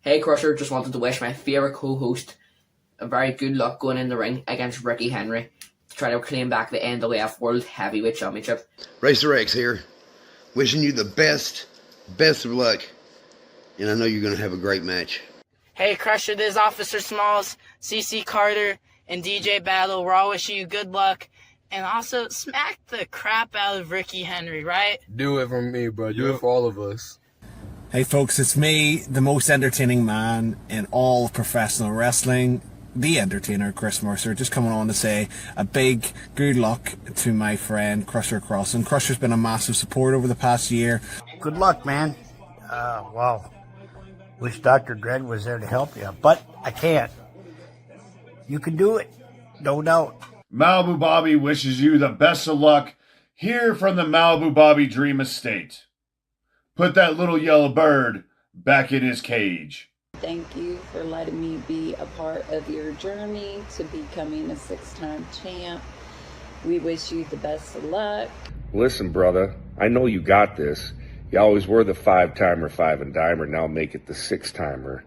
Hey Crusher, just wanted to wish my favourite co-host a very good luck going in the ring against Ricky Henry to try to claim back the NWF World Heavyweight Championship. Racer X here, wishing you the best of luck, and I know you're going to have a great match. Hey Crusher, this is Officer Smalls, CC Carter, and DJ Battle. We're all wishing you good luck, and also smack the crap out of Ricky Henry, right? Do it for me, bro. Do it for all of us. Hey folks, it's me, the most entertaining man in all of professional wrestling, the entertainer, Chris Mercer, just coming on to say a big good luck to my friend Crusher Crossen. Crusher's been a massive support over the past year. Good luck, man. Well, wish Dr. Dredd was there to help you, but I can't. You can do it, no doubt. Malibu Bobby wishes you the best of luck here from the Malibu Bobby Dream Estate. Put that little yellow bird back in his cage. Thank you for letting me be a part of your journey to becoming a 6-time champ. We wish you the best of luck. Listen, brother, I know you got this. You always were the 5-timer, 5-and-dimer. Now make it the 6-timer,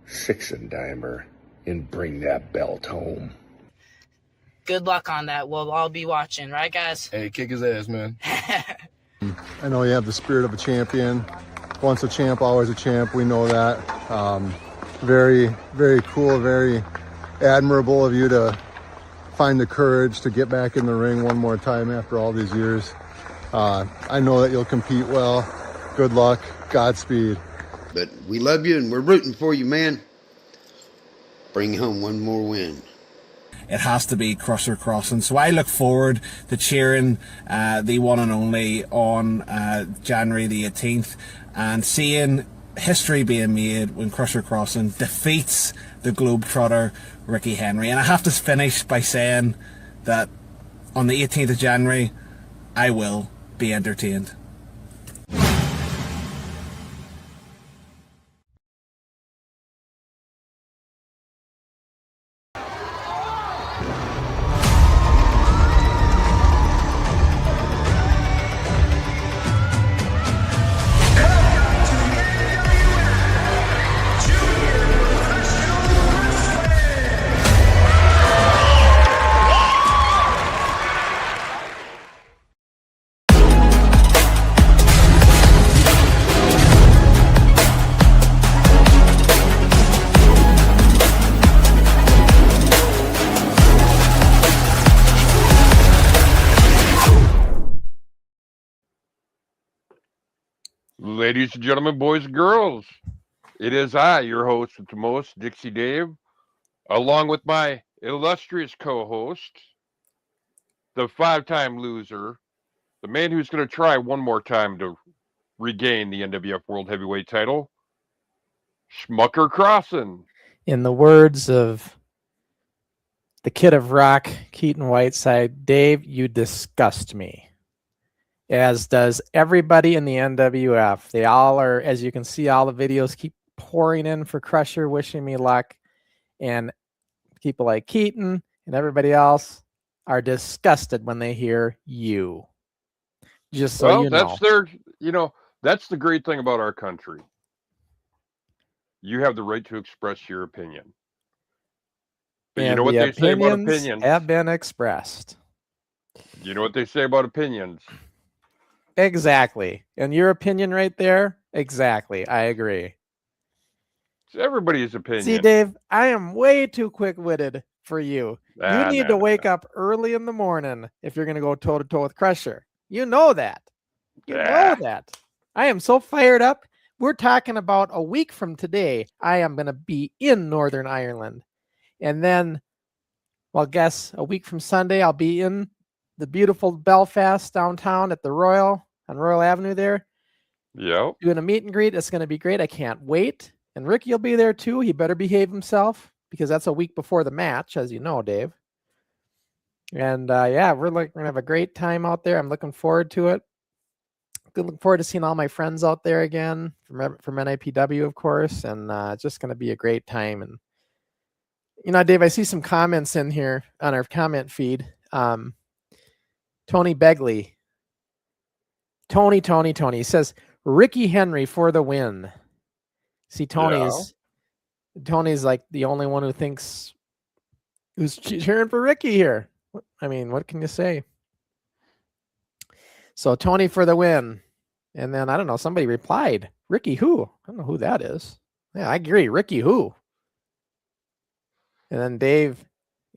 6-and-dimer, and bring that belt home. Good luck on that. We'll all be watching, right, guys? Hey, kick his ass, man. I know you have the spirit of a champion. Once a champ, always a champ. We know that. Very, very cool, very admirable of you to find the courage to get back in the ring one more time after all these years. I know that you'll compete well. Good luck. Godspeed. But we love you and we're rooting for you, man. Bring home one more win. It has to be Crusher Crossen. So I look forward to cheering the one and only on January the 18th and seeing history being made when Crusher Crossen defeats the Globetrotter Ricky Henry. And I have to finish by saying that on the 18th of January, I will be entertained. Ladies and gentlemen, boys and girls, it is I, your host with the most, Dixie Dave, along with my illustrious co-host, the 5-time loser, the man who's going to try one more time to regain the NWF World Heavyweight title, Crusher Crossen. In the words of the Kid of Rock, Keaton Whiteside, Dave, you disgust me. As does everybody in the NWF. They all are, as you can see, all the videos keep pouring in for Crusher, wishing me luck. And people like Keaton and everybody else are disgusted when they hear you. Just so you know. That's their, that's the great thing about our country. You have the right to express your opinion. But you know what they say about opinions? Have been expressed. You know what they say about opinions? Exactly. And your opinion right there? Exactly. I agree. It's everybody's opinion. See, Dave, I am way too quick-witted for you. You need to wake up early in the morning if you're going to go toe-to-toe with Crusher. You know that. You know that. I am so fired up. We're talking about a week from today. I am going to be in Northern Ireland. And then, well, guess a week from Sunday, I'll be in the beautiful Belfast downtown at the Royal on Royal Avenue there. Yep. Doing a meet and greet. It's going to be great. I can't wait. And Ricky will be there too. He better behave himself because that's a week before the match, as you know, Dave. And yeah, we're going to have a great time out there. I'm looking forward to it. Looking forward to seeing all my friends out there again from NIPW, of course. And it's just going to be a great time. And, Dave, I see some comments in here on our comment feed. Tony Begley. Tony. He says, Ricky Henry for the win. See, Tony's like the only one who thinks who's cheering for Ricky here. I mean, what can you say? So Tony for the win. And then I don't know, somebody replied, Ricky who? I don't know who that is. Yeah, I agree. Ricky who? And then Dave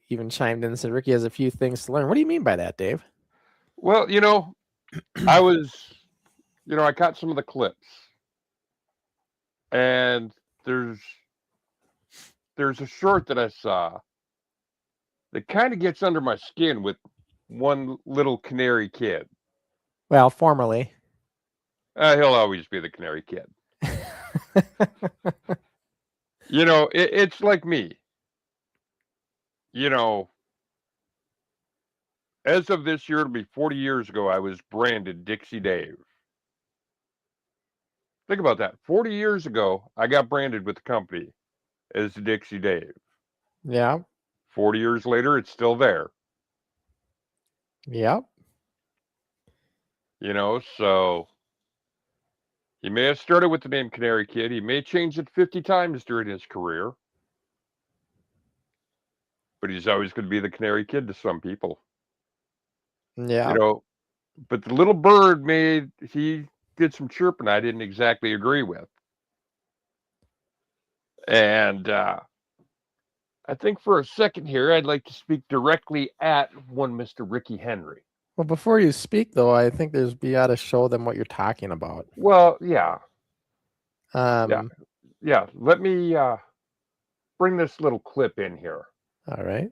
even chimed in and said Ricky has a few things to learn. What do you mean by that, Dave? Well, I caught some of the clips. And there's a short that I saw that kind of gets under my skin with one little canary kid. Well, formerly. He'll always be the canary kid. It's like me. As of this year, it'll be 40 years ago, I was branded Dixie Dave. Think about that. 40 years ago, I got branded with the company as Dixie Dave. Yeah. 40 years later, it's still there. Yep. So he may have started with the name Canary Kid. He may change it 50 times during his career. But he's always going to be the Canary Kid to some people. Yeah. But the little bird he did some chirping I didn't exactly agree with. And I think for a second here, I'd like to speak directly at one Mr. Ricky Henry. Well, before you speak, though, I think you ought to show them what you're talking about. Well, yeah. Yeah. Let me bring this little clip in here. All right.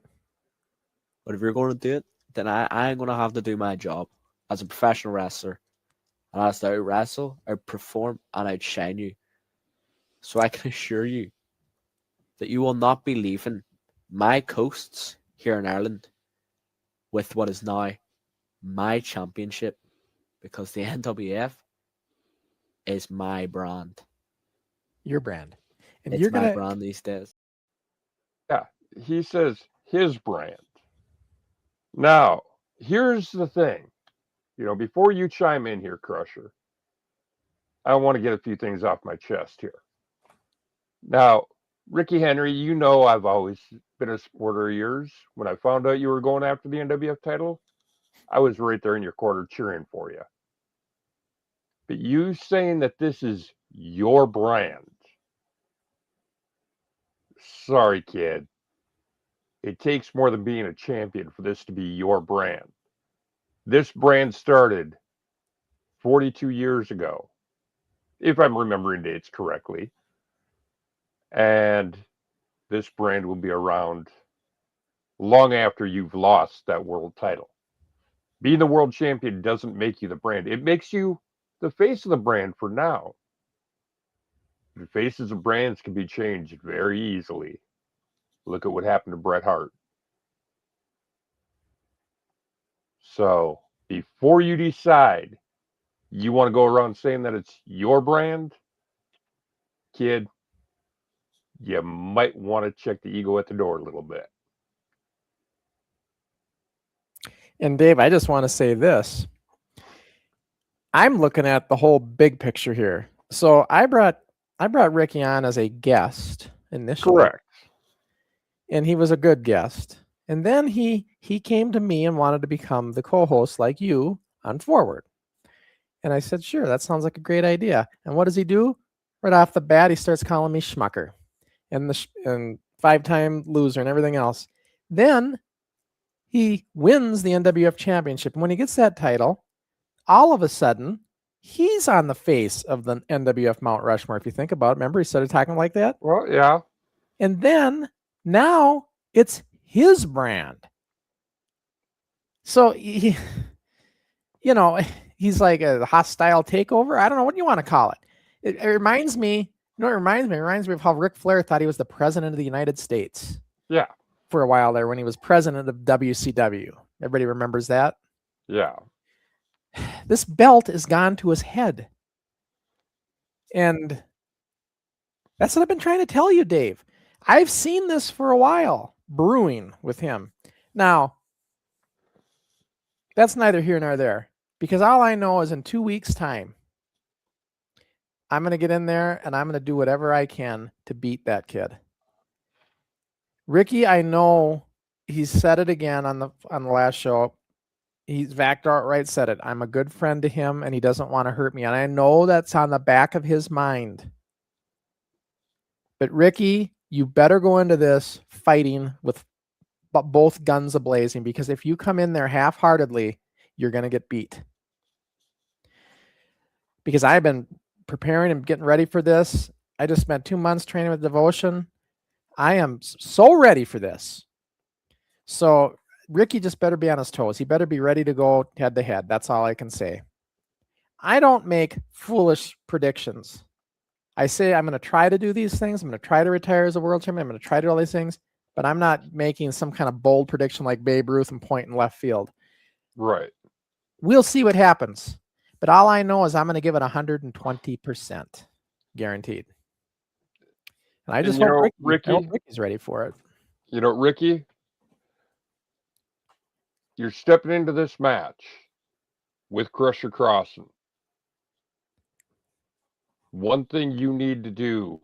But if you're going to do it, then I'm going to have to do my job as a professional wrestler. And I have to out-wrestle, out-perform, and outshine you. So I can assure you that you will not be leaving my coasts here in Ireland with what is now my championship, because the NWF is my brand. Your brand. And it's my brand these days. Yeah, he says his brand. Now, here's the thing. Before you chime in here, Crusher, I want to get a few things off my chest here. Now, Ricky Henry, I've always been a supporter of yours. When I found out you were going after the NWF title, I was right there in your corner cheering for you. But you saying that this is your brand, sorry, kid. It takes more than being a champion for this to be your brand. This brand started 42 years ago, if I'm remembering dates correctly. And this brand will be around long after you've lost that world title. Being the world champion doesn't make you the brand. It makes you the face of the brand for now. The faces of brands can be changed very easily. Look at what happened to Bret Hart. So before you decide you want to go around saying that it's your brand, kid, you might want to check the ego at the door a little bit. And Dave, I just want to say this. I'm looking at the whole big picture here. So I brought Ricky on as a guest initially. Correct. And he was a good guest. And then he came to me and wanted to become the co-host like you on Forward. And I said, sure, that sounds like a great idea. And what does he do? Right off the bat, he starts calling me schmucker and 5-time loser and everything else. Then he wins the NWF championship. And when he gets that title, all of a sudden, he's on the face of the NWF Mount Rushmore. If you think about it, remember he started talking like that? Well, yeah. And then now it's his brand. So, he's like a hostile takeover. I don't know. What do you want to call it? It reminds me, it reminds me? It reminds me of how Ric Flair thought he was the president of the United States. Yeah. For a while there when he was president of WCW. Everybody remembers that? Yeah. This belt is gone to his head. And that's what I've been trying to tell you, Dave. I've seen this for a while brewing with him. Now, that's neither here nor there, because all I know is in 2 weeks' time, I'm going to get in there and I'm going to do whatever I can to beat that kid. Ricky, I know he said it again on the last show. Vac outright said it. I'm a good friend to him and he doesn't want to hurt me. And I know that's on the back of his mind. But Ricky, you better go into this fighting with both guns ablazing, because if you come in there half-heartedly, you're going to get beat. Because I've been preparing and getting ready for this. I just spent 2 months training with Devotion. I am so ready for this. So Ricky just better be on his toes. He better be ready to go head to head. That's all I can say. I don't make foolish predictions. I say I'm going to try to do these things. I'm going to try to retire as a world champion. I'm going to try to do all these things, but I'm not making some kind of bold prediction like Babe Ruth and point in left field. Right. We'll see what happens. But all I know is I'm going to give it 120% guaranteed. And I just hope Ricky's ready for it. You know, Ricky, you're stepping into this match with Crusher Crossen. One thing you need to do,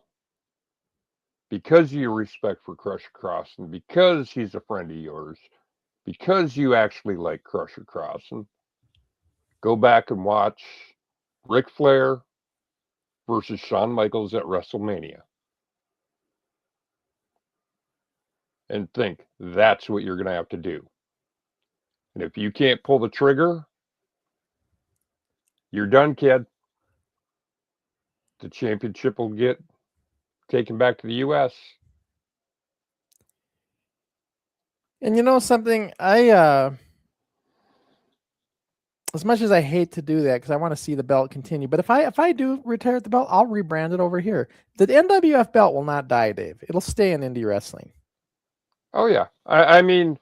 because of your respect for Crusher Crossen, because he's a friend of yours, because you actually like Crusher Crossen, go back and watch Ric Flair versus Shawn Michaels at WrestleMania. And think that's what you're going to have to do. And if you can't pull the trigger, you're done, kid. The championship will get taken back to the U.S. And you know something? As much as I hate to do that because I want to see the belt continue, but if I do retire the belt, I'll rebrand it over here. The NWF belt will not die, Dave. It'll stay in indie wrestling. Oh yeah, I mean,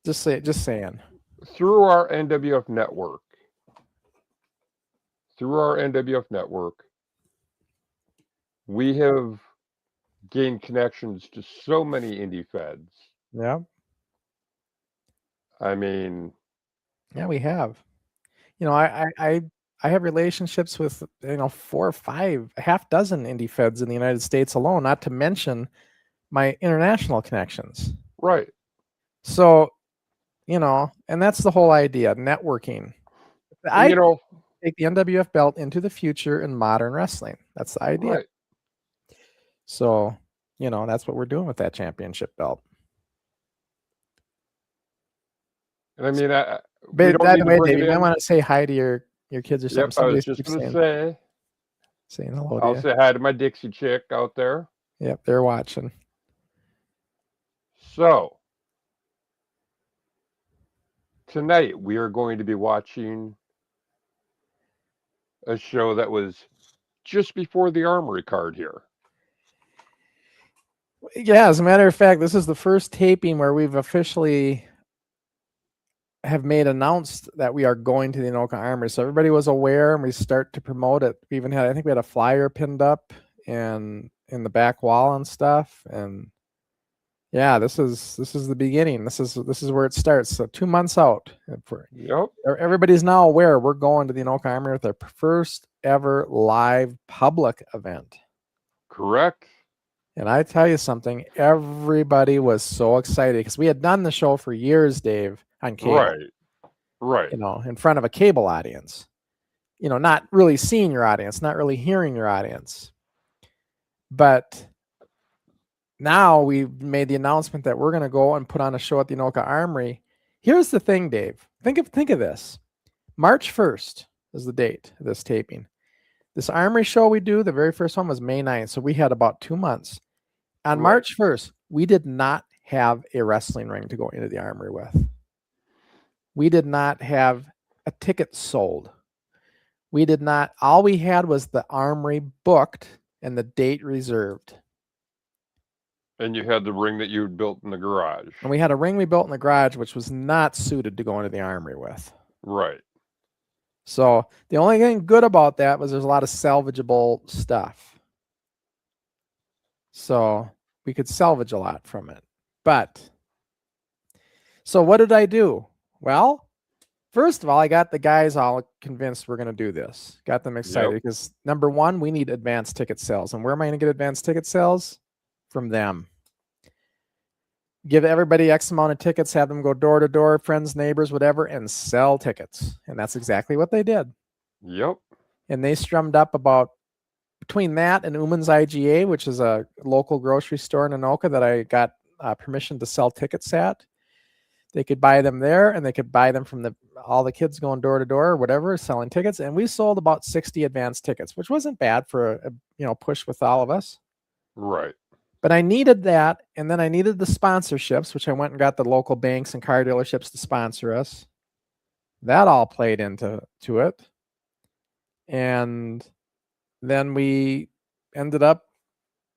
just saying. Through our NWF network, we have gained connections to so many indie feds. Yeah. I mean, yeah, we have. You know, I have relationships with 4 or 5, a half dozen indie feds in the United States alone, not to mention my international connections. Right. So, and that's the whole idea, networking. Take the NWF belt into the future in modern wrestling. That's the idea. Right. So, that's what we're doing with that championship belt. And I mean, by the way, Dave, I want to say hi to your kids or something. Yep, I was just going to saying hello. I'll say hi to my Dixie chick out there. Yep, they're watching. So tonight we are going to be watching a show that was just before the Armory card here. Yeah, as a matter of fact, this is the first taping where we've officially have announced that we are going to the Anoka Armory. So everybody was aware, and we start to promote it. We even had, I think we had a flyer pinned up and in the back wall and stuff. And yeah, this is the beginning. This is where it starts. So 2 months out. Yep. Everybody's now aware we're going to the Anoka Armory with our first ever live public event. Correct. And I tell you something, everybody was so excited because we had done the show for years, Dave, on cable. Right. In front of a cable audience. Not really seeing your audience, not really hearing your audience. But now we've made the announcement that we're going to go and put on a show at the Anoka Armory. Here's the thing, Dave. Think of this. March 1st is the date of this taping. This Armory show we do, the very first one was May 9th. So we had about 2 months. On March 1st, we did not have a wrestling ring to go into the Armory with. We did not have a ticket sold. We did not. All we had was the Armory booked and the date reserved. And you had the ring that you had built in the garage. And we had a ring we built in the garage, which was not suited to go into the Armory with. Right. So the only thing good about that was there's a lot of salvageable stuff. So we could salvage a lot from it. But, so what did I do? Well, First of all, I got the guys all convinced we're going to do this. Got them excited Yep. because number one, we need advanced ticket sales. And where am I going to get advanced ticket sales? From them. Give everybody X amount of tickets, have them go door to door, friends, neighbors, whatever, and sell tickets. And that's exactly what they did. Yep. And they strummed up about between that and Uman's IGA, which is a local grocery store in Anoka that I got permission to sell tickets at. They could buy them there, and they could buy them from all the kids going door to door or whatever, selling tickets. And we sold about 60 advanced tickets, which wasn't bad for a push with all of us. Right. But I needed that, and then I needed the sponsorships, which I went and got the local banks and car dealerships to sponsor us. That all played into it. And then we ended up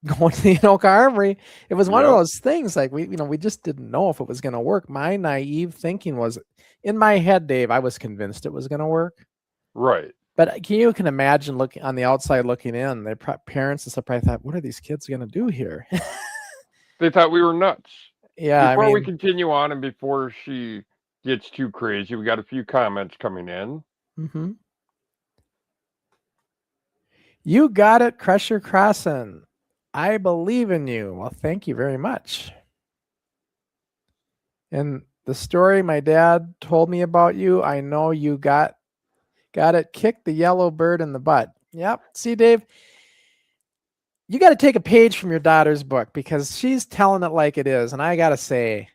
going to the Anoka Armory. It was one of those things, like we just didn't know if it was going to work. My naive thinking was, in my head, Dave, I was convinced it was going to work. Right. But you can imagine looking on the outside looking in, their parents and stuff probably thought, what are these kids going to do here? They thought we were nuts. Yeah. Before we continue on and before she gets too crazy, we got a few comments coming in. Mm-hmm. You got it, Crusher Crossen. I believe in you. Well, thank you very much. And the story my dad told me about you, I know you got it. Kick the yellow bird in the butt. Yep. See, Dave, you got to take a page from your daughter's book because she's telling it like it is. And I got to say,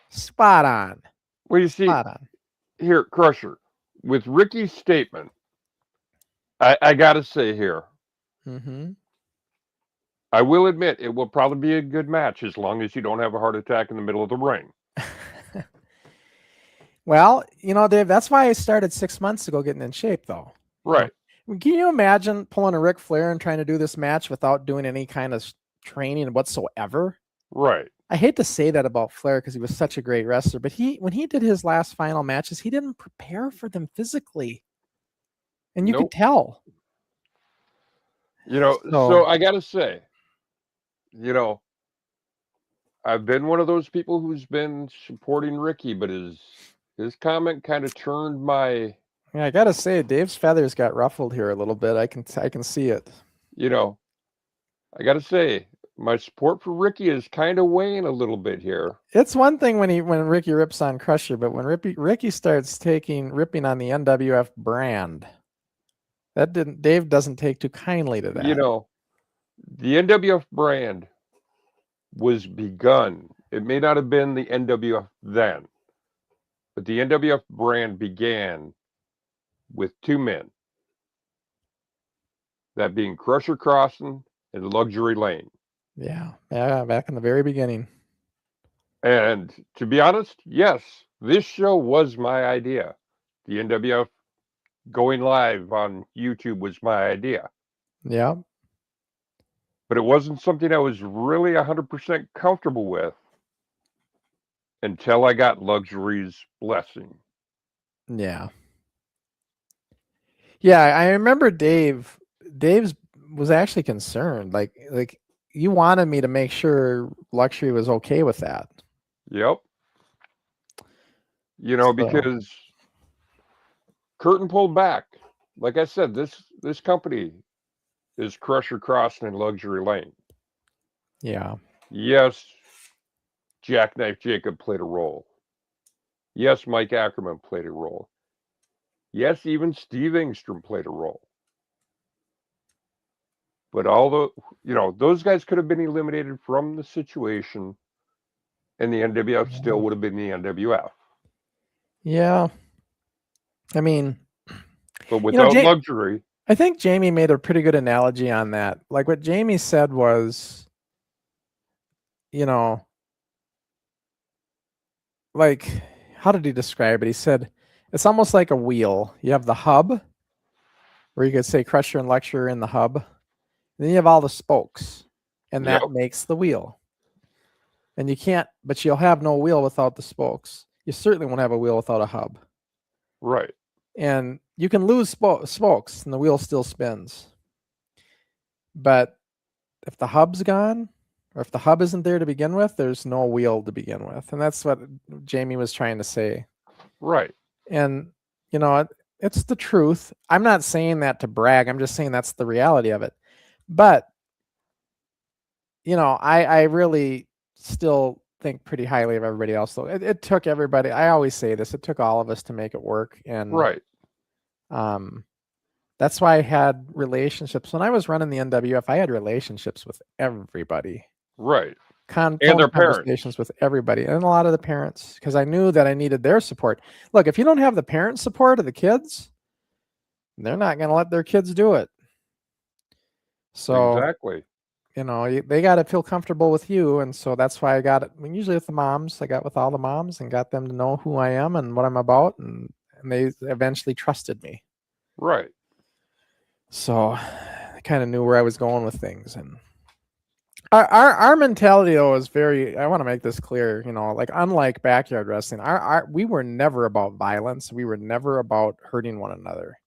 spot on. Well, you see, spot on. Here, Crusher, with Ricky's statement, I got to say here, Mm-hmm. I will admit it will probably be a good match as long as you don't have a heart attack in the middle of the ring. Well, Dave, that's why I started 6 months ago getting in shape, though. Right. Can you imagine pulling a Ric Flair and trying to do this match without doing any kind of training whatsoever? Right. I hate to say that about Flair because he was such a great wrestler, but when he did his last final matches, he didn't prepare for them physically. And you could tell. So I got to say, I've been one of those people who's been supporting Ricky, but his comment kind of turned my... Yeah, I got to say, Dave's feathers got ruffled here a little bit. I can see it. I got to say, my support for Ricky is kind of weighing a little bit here. It's one thing when Ricky rips on Crusher, but when Ricky starts ripping on the NWF brand, Dave doesn't take too kindly to that. The NWF brand was begun. It may not have been the NWF then, but the NWF brand began with two men. That being Crusher Crossen and Luxury Lane. Yeah, back in the very beginning. And to be honest, yes, this show was my idea. The NWF going live on YouTube was my idea. Yeah. But it wasn't something I was really 100% comfortable with until I got Luxury's blessing. Yeah. Yeah, I remember Dave's was actually concerned. Like you wanted me to make sure Luxury was okay with that. Yep. Because curtain pulled back. Like I said, this company is Crusher Crossen and Luxury Lane. Yeah. Yes, Jackknife Jacob played a role. Yes, Mike Ackerman played a role. Yes, even Steve Engstrom played a role. But those guys could have been eliminated from the situation, and the NWF still would have been the NWF. Yeah. I mean, but without Luxury, I think Jamie made a pretty good analogy on that. Like what Jamie said was, like, how did he describe it? He said, it's almost like a wheel. You have the hub, where you could say Crusher and Luxury are in the hub. Then you have all the spokes, and that makes the wheel. And but you'll have no wheel without the spokes. You certainly won't have a wheel without a hub. Right. And you can lose spokes, and the wheel still spins. But if the hub's gone, or if the hub isn't there to begin with, there's no wheel to begin with. And that's what Jamie was trying to say. Right. And, you know, it's the truth. I'm not saying that to brag. I'm just saying that's the reality of it. But, you know, I really still think pretty highly of everybody else. Though it took everybody. I always say this. It took all of us to make it work. And Right. That's why I had relationships. When I was running the NWF, I had relationships with everybody. Right. And their conversations parents. with everybody and a lot of the parents, because I knew that I needed their support. Look, if you don't have the parent support of the kids, they're not going to let their kids do it. So, Exactly. you know, they got to feel comfortable with you. And so that's why I got it. I mean, usually with the moms, I got with all the moms and got them to know who I am and what I'm about. And they eventually trusted me. Right. So I kind of knew where I was going with things. And our mentality though is very, I want to make this clear, you know, like unlike backyard wrestling, we were never about violence. We were never about hurting one another.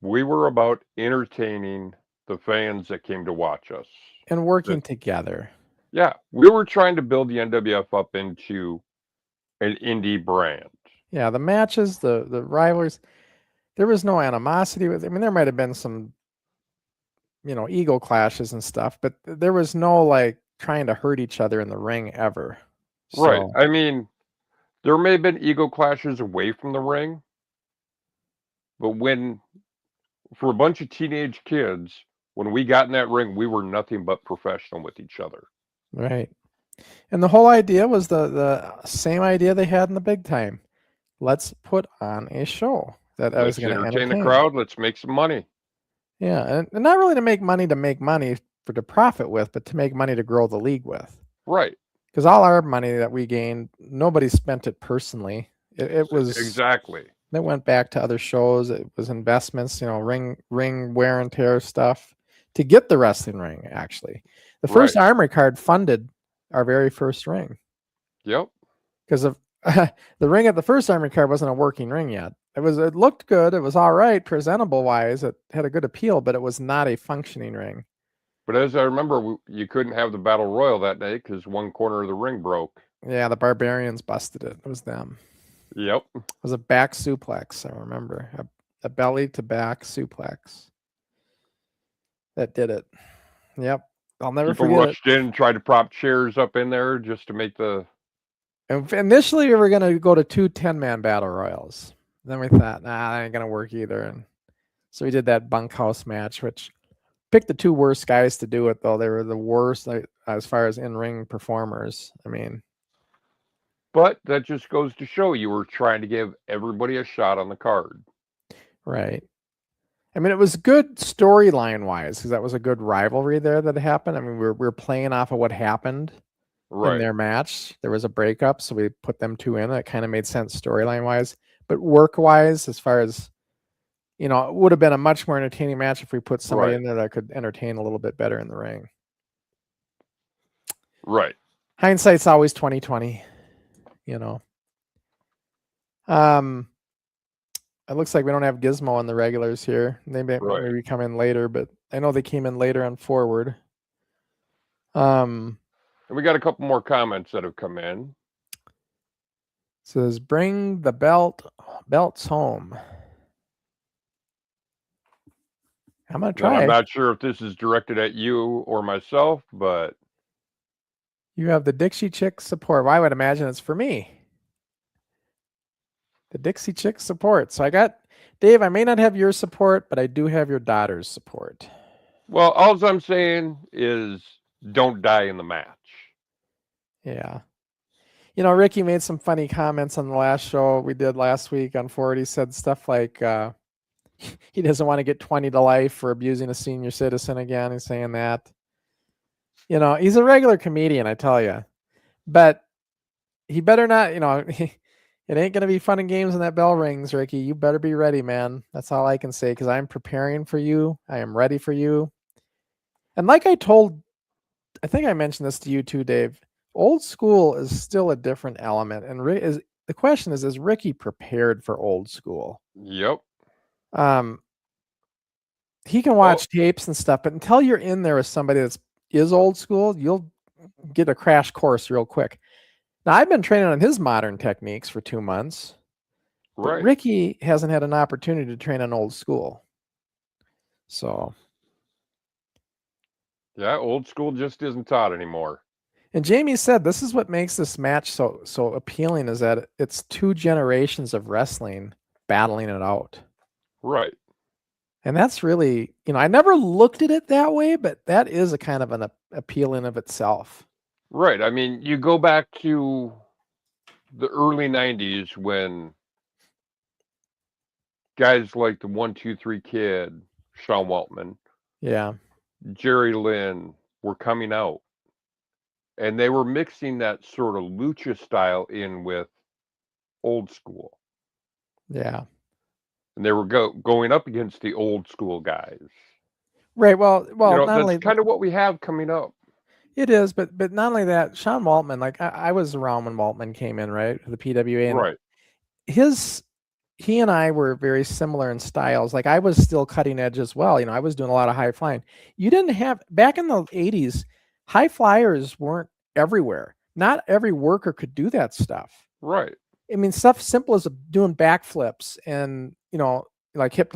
We were about entertaining the fans that came to watch us. And working together. Yeah. We were trying to build the NWF up into an indie brand. Yeah, the matches, the rivalries, there was no animosity with, I mean, there might have been some, you know, ego clashes and stuff, but there was no like trying to hurt each other in the ring ever. Right. I mean, there may have been ego clashes away from the ring, but for a bunch of teenage kids, when we got in that ring, we were nothing but professional with each other. Right. And the whole idea was the same idea they had in the big time. Let's put on a show that I was going to entertain the crowd. Let's make some money. Yeah, and not really to make money to profit with, but to make money to grow the league with. Right. Because all our money that we gained, nobody spent it personally. It was exactly. It went back to other shows. It was investments, you know, ring wear and tear stuff to get the wrestling ring. Actually, the first Armory card funded our very first ring. Yep. Because of the ring at the first Armory card wasn't a working ring yet. It looked good. It was all right, presentable wise. It had a good appeal, but it was not a functioning ring. But as I remember, you couldn't have the Battle Royal that day because one corner of the ring broke. Yeah, the Barbarians busted it. It was them. Yep. It was a back suplex, I remember. A belly to back suplex. That did it. Yep. I'll never People forget rushed in and tried to prop chairs up in there just to make the... And initially, we were going to go to 2 10-man battle royals. Then we thought, nah, that ain't going to work either. And so we did that bunkhouse match, which picked the 2 worst guys to do it, though. They were the worst as far as in-ring performers. I mean... But that just goes to show you were trying to give everybody a shot on the card. Right. I mean, it was good storyline wise because that was a good rivalry there that happened. I mean, we were playing off of what happened in their match. There was a breakup, so we put them 2 in. It kind of made sense storyline wise, but work wise, as far as, you know, it would have been a much more entertaining match if we put somebody in there that could entertain a little bit better in the ring. Right. Hindsight's always 20/20. You know, it looks like we don't have Gizmo on the regulars here. They maybe come in later, but I know they came in later on Forward. And we got a couple more comments that have come in. Says, bring the belts home. I'm gonna try. Now, I'm not sure if this is directed at you or myself, but you have the Dixie Chick support. Well, I would imagine it's for me. The Dixie Chick support. So I got, Dave, I may not have your support, but I do have your daughter's support. Well, all I'm saying is don't die in the match. Yeah. You know, Ricky made some funny comments on the last show we did last week on Forward. He said stuff like he doesn't want to get 20 to life for abusing a senior citizen again. He's saying that. You know, he's a regular comedian, I tell you. But he better not, you know, it ain't going to be fun and games when that bell rings, Ricky. You better be ready, man. That's all I can say, because I'm preparing for you. I am ready for you. And like I think I mentioned this to you too, Dave. Old school is still a different element. And the question is Ricky prepared for old school? Yep. He can watch tapes and stuff, but until you're in there with somebody is old school, you'll get a crash course real quick. Now, I've been training on his modern techniques for 2 months. But Right. Ricky hasn't had an opportunity to train on Old School. So. Yeah, Old School just isn't taught anymore. And Jamie said this is what makes this match so appealing, is that it's 2 generations of wrestling battling it out. Right. And that's really, I never looked at it that way, but that is a kind of an appeal in of itself. Right. I mean, you go back to the early 90s when guys like the 1-2-3 Kid, Sean Waltman, Yeah. Jerry Lynn were coming out. And they were mixing that sort of lucha style in with Old School. Yeah. And they were going up against the Old School guys. Right. Well, not that's only kind of what we have coming up. it is, but not only that, Sean Waltman, like I was around when Waltman came in, right? The PWA. And Right. He and I were very similar in styles. Like I was still cutting edge as well. I was doing a lot of high flying. You didn't have, back in the 80s, high flyers weren't everywhere. Not every worker could do that stuff. Right. I mean, stuff simple as doing backflips and, like hip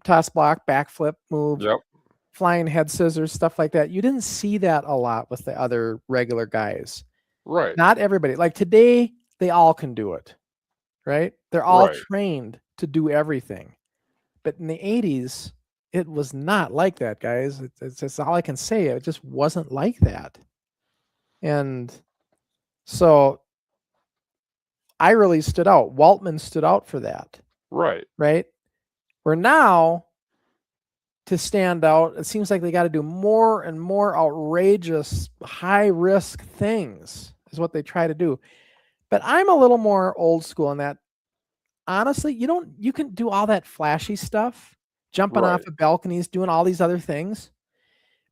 toss block, backflip moves, Yep. flying head scissors, stuff like that. You didn't see that a lot with the other regular guys. Right. Not everybody. Like today, they all can do it, right? They're all Right. trained to do everything. But in the 80s, it was not like that, guys. It's all I can say. It just wasn't like that. And so I really stood out. Waltman stood out for that. Right. Right? Where now, to stand out, it seems like they got to do more and more outrageous, high-risk things is what they try to do. But I'm a little more old school in that, honestly, you can do all that flashy stuff, jumping off of balconies, doing all these other things.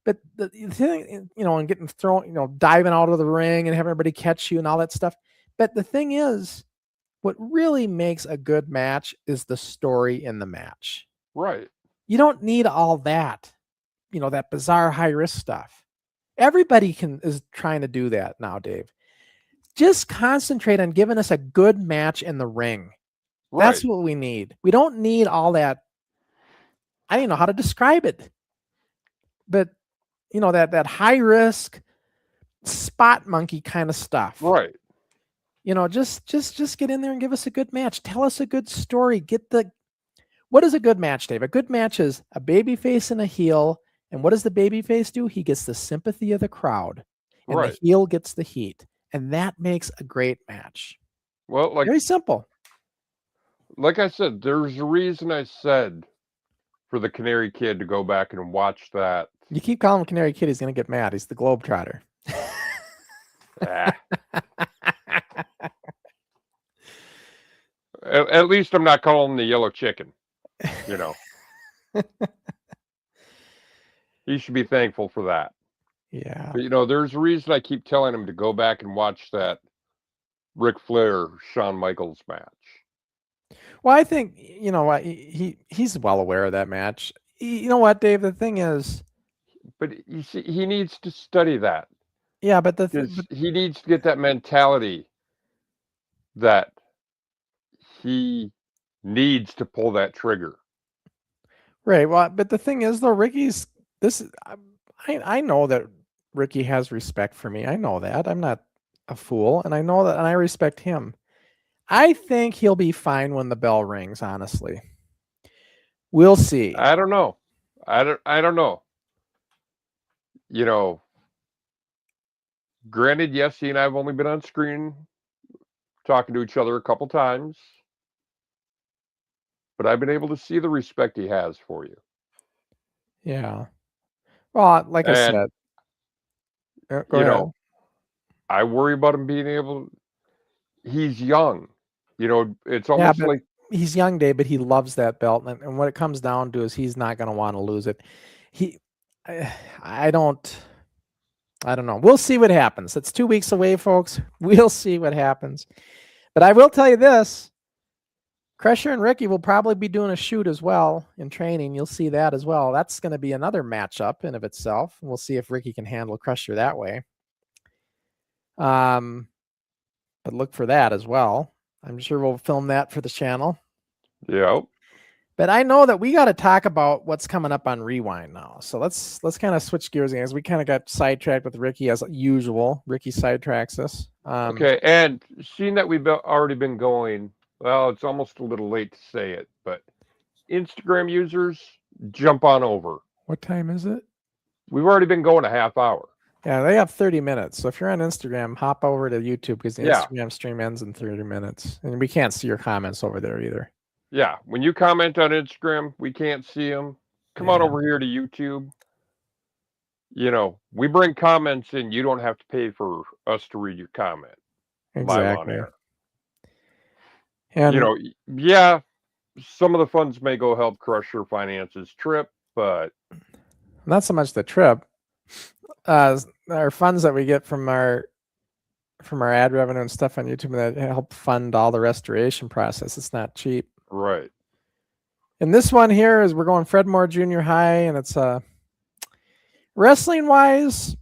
But the thing, and getting thrown, diving out of the ring and having everybody catch you and all that stuff. But the thing is, what really makes a good match is the story in the match. Right. You don't need all that, that bizarre high risk stuff. Everybody is trying to do that now, Dave. Just concentrate on giving us a good match in the ring. Right. That's what we need. We don't need all that. I don't know how to describe it, but that high risk spot monkey kind of stuff. Right. Just get in there and give us a good match. Tell us a good story. What is a good match, Dave? A good match is a baby face and a heel. And what does the baby face do? He gets the sympathy of the crowd, and Right. the heel gets the heat. And that makes a great match. Well, Very simple. Like I said, there's a reason I said for the Canary Kid to go back and watch that. You keep calling him Canary Kid, he's going to get mad. He's the Globetrotter. Ah. At least I'm not calling him the Yellow Chicken. He should be thankful for that. Yeah. But, there's a reason I keep telling him to go back and watch that Ric Flair Shawn Michaels match. Well, I think, he's well aware of that match. You know what, Dave? The thing is, but you see, he needs to study that. Yeah, but he needs to get that mentality that he needs to pull that trigger. Right. Well, but the thing is, though, I know that Ricky has respect for me. I know that. I'm not a fool, and I know that, and I respect him. I think he'll be fine when the bell rings, honestly. We'll see. I don't know. I don't know. Granted, yes, he and I have only been on screen talking to each other a couple times, but I've been able to see the respect he has for you. Yeah. Well, like I said, go ahead. I worry about him being able. He's young. It's almost like he's young, Dave, but he loves that belt, and what it comes down to is he's not going to want to lose it. I don't know. We'll see what happens. It's 2 weeks away, folks. We'll see what happens. But I will tell you this. Crusher and Ricky will probably be doing a shoot as well in training. You'll see that as well. That's going to be another matchup in of itself. We'll see if Ricky can handle Crusher that way. But look for that as well. I'm sure we'll film that for the channel. Yep. But I know that we got to talk about what's coming up on Rewind now. So let's kind of switch gears again, as we kind of got sidetracked with Ricky as usual. Ricky sidetracks us. Okay, and seeing that we've already been going, well, it's almost a little late to say it, but Instagram users, jump on over. What time is it? We've already been going a half hour. Yeah, they have 30 minutes. So if you're on Instagram, hop over to YouTube because the Instagram stream ends in 30 minutes. And we can't see your comments over there either. Yeah, when you comment on Instagram, we can't see them. Come on over here to YouTube. You know, we bring comments in. You don't have to pay for us to read your comment. Live on air. And you know, yeah, some of the funds may go help Crusher finances trip, but not so much the trip. Our funds that we get from our ad revenue and stuff on YouTube that help fund all the restoration process. It's not cheap. Right. And this one here is we're going Fred Moore Junior High, and it's wrestling wise.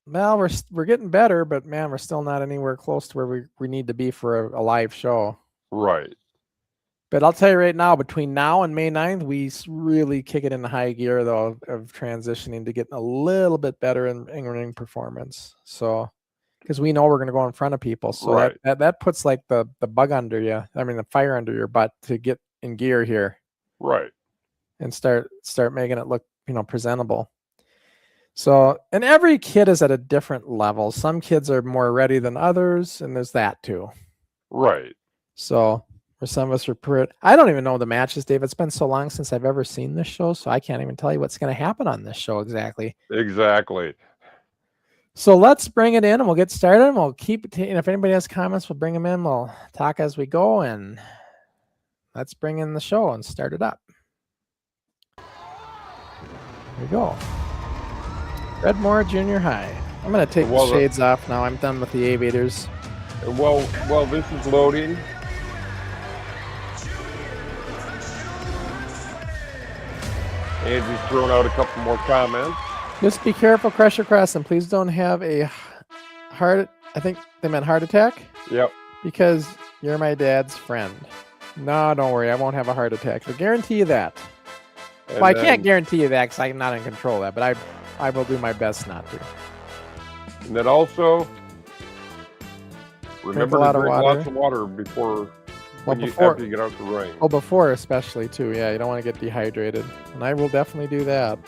Well, we're getting better, but man, we're still not anywhere close to where we need to be for a live show. Right. But I'll tell you right now, between now and May 9th, we really kick it into high gear though of transitioning to getting a little bit better in ring performance. So. Because we know we're going to go in front of people, so that puts like the bug under you. I mean, the fire under your butt to get in gear here, right? And start making it look, presentable. So, and every kid is at a different level. Some kids are more ready than others, and there's that too, right? So, for some of us are I don't even know the matches, Dave. It's been so long since I've ever seen this show, so I can't even tell you what's going to happen on this show exactly. Exactly. So let's bring it in and we'll get started. And we'll keep it. If anybody has comments, we'll bring them in. We'll talk as we go, and let's bring in the show and start it up. Here we go. Fred Moore Junior High. I'm going to take the shades off now. I'm done with the aviators. Well, this is loading. Andrew's thrown out a couple more comments. Just be careful, Crusher Crossen. Please don't have a heart. I think they meant heart attack. Yep. Because you're my dad's friend. No, don't worry. I won't have a heart attack. I guarantee you that. Well, I can't guarantee you that because I'm not in control of that, but I will do my best not to. And then also, remember to drink lots of water before. After you get out the ring. Oh, before especially too. Yeah, you don't want to get dehydrated, and I will definitely do that.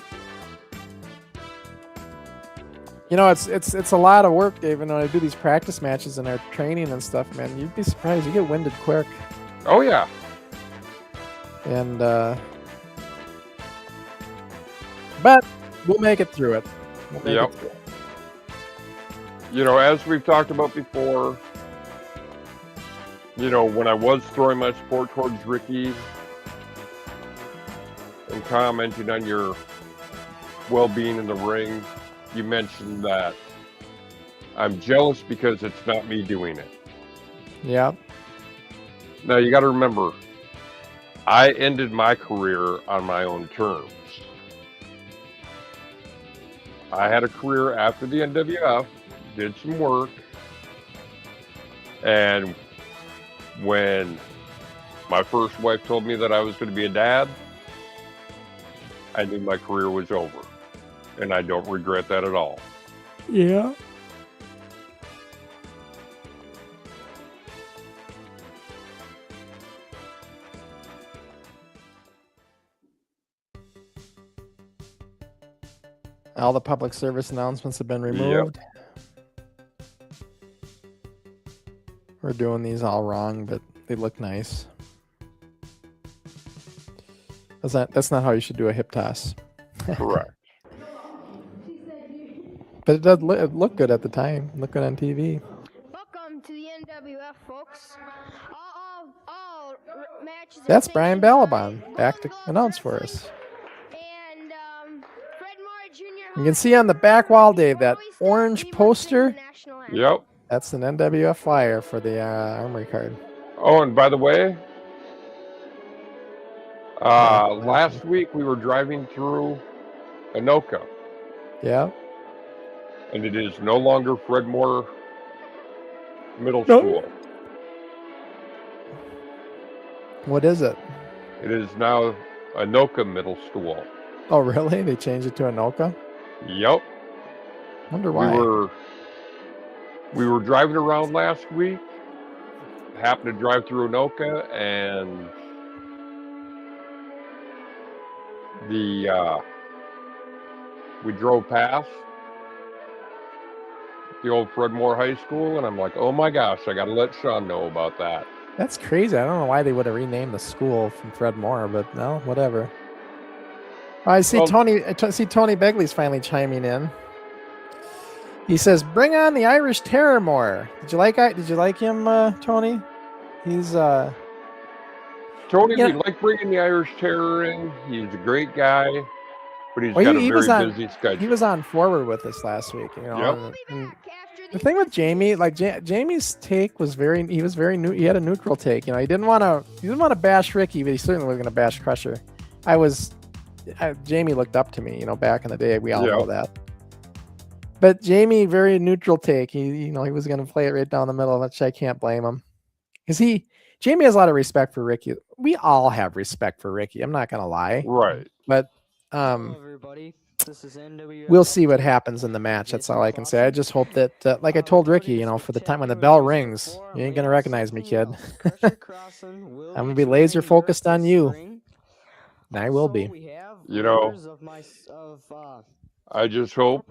It's a lot of work, Dave. And when I do these practice matches and our training and stuff, man, you'd be surprised. You get winded quick. Oh, yeah. And, but we'll make it through it. Yep. As we've talked about before, when I was throwing my support towards Ricky and commenting on your well-being in the ring, you mentioned that I'm jealous because it's not me doing it. Yeah. Now, you got to remember, I ended my career on my own terms. I had a career after the NWF, did some work, and when my first wife told me that I was going to be a dad, I knew my career was over. And I don't regret that at all. Yeah. All the public service announcements have been removed. Yep. We're doing these all wrong, but they look nice. That's not how you should do a hip toss. Correct. But it does look good at the time. Look good on TV. Welcome to the NWF, folks. All matches. That's Brian Balaban back to announce for us. And Fred Moore Jr. You can see on the back wall, Dave, that orange poster. Yep. That's an NWF flyer for the Armory card. Oh, and by the way, last week we were driving through Anoka. Yeah. And it is no longer Fred Moore Middle School. What is it? It is now Anoka Middle School. Oh, really? They changed it to Anoka? Yep. Wonder why. We were driving around last week. Happened to drive through Anoka, and we drove past the old Fred Moore High School, and I'm like, oh my gosh, I got to let Sean know about that. That's crazy. I don't know why they would have renamed the school from Fred Moore, but no, whatever. I see Tony Begley's finally chiming in. He says, "Bring on the Irish Terror more." Did you like him, Tony? He's Tony, we like bringing the Irish Terror in. He's a great guy, but he's got a very busy schedule. He was on Forward with us last week, you know. Yep. And the thing with Jamie, like Jamie's take was he was very new. He had a neutral take, you know. He didn't want to bash Ricky, but he certainly was going to bash Crusher. Jamie looked up to me, you know, back in the day. We all know that. But Jamie, very neutral take. He was going to play it right down the middle, which I can't blame him, because Jamie has a lot of respect for Ricky. We all have respect for Ricky. I'm not going to lie. Right. But Hello, everybody. This is NWF. We'll see what happens in the match. That's all I can say. I just hope that, like I told Ricky, you know, for the time when the bell rings, you ain't going to recognize me, kid. I'm going to be laser focused on you. And I will be. You know, I just hope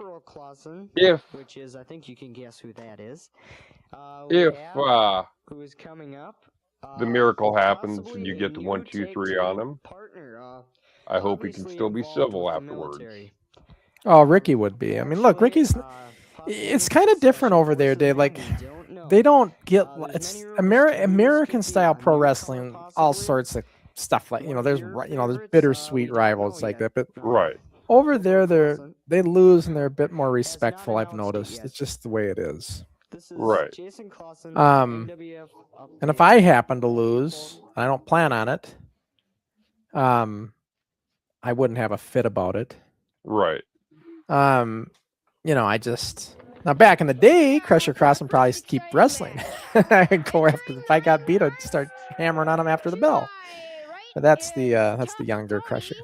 which is, I think you can guess who that is. Who is coming up? The miracle happens and you get the 1, 2, 3 on him. I hope he can still be civil afterwards. Oh, Ricky would be. I mean, look, Ricky's. It's kind of different over there, Dave. Like, they don't get. It's American style pro wrestling. All sorts of stuff like there's bittersweet rivals like that. But over there, they lose and they're a bit more respectful. I've noticed. It's just the way it is. Right. And if I happen to lose, I don't plan on it. I wouldn't have a fit about it. Right. I just now back in the day, Crusher Crossen probably keep wrestling. I'd go after if I got beat, I'd start hammering on him after the bell. But that's the younger Crusher.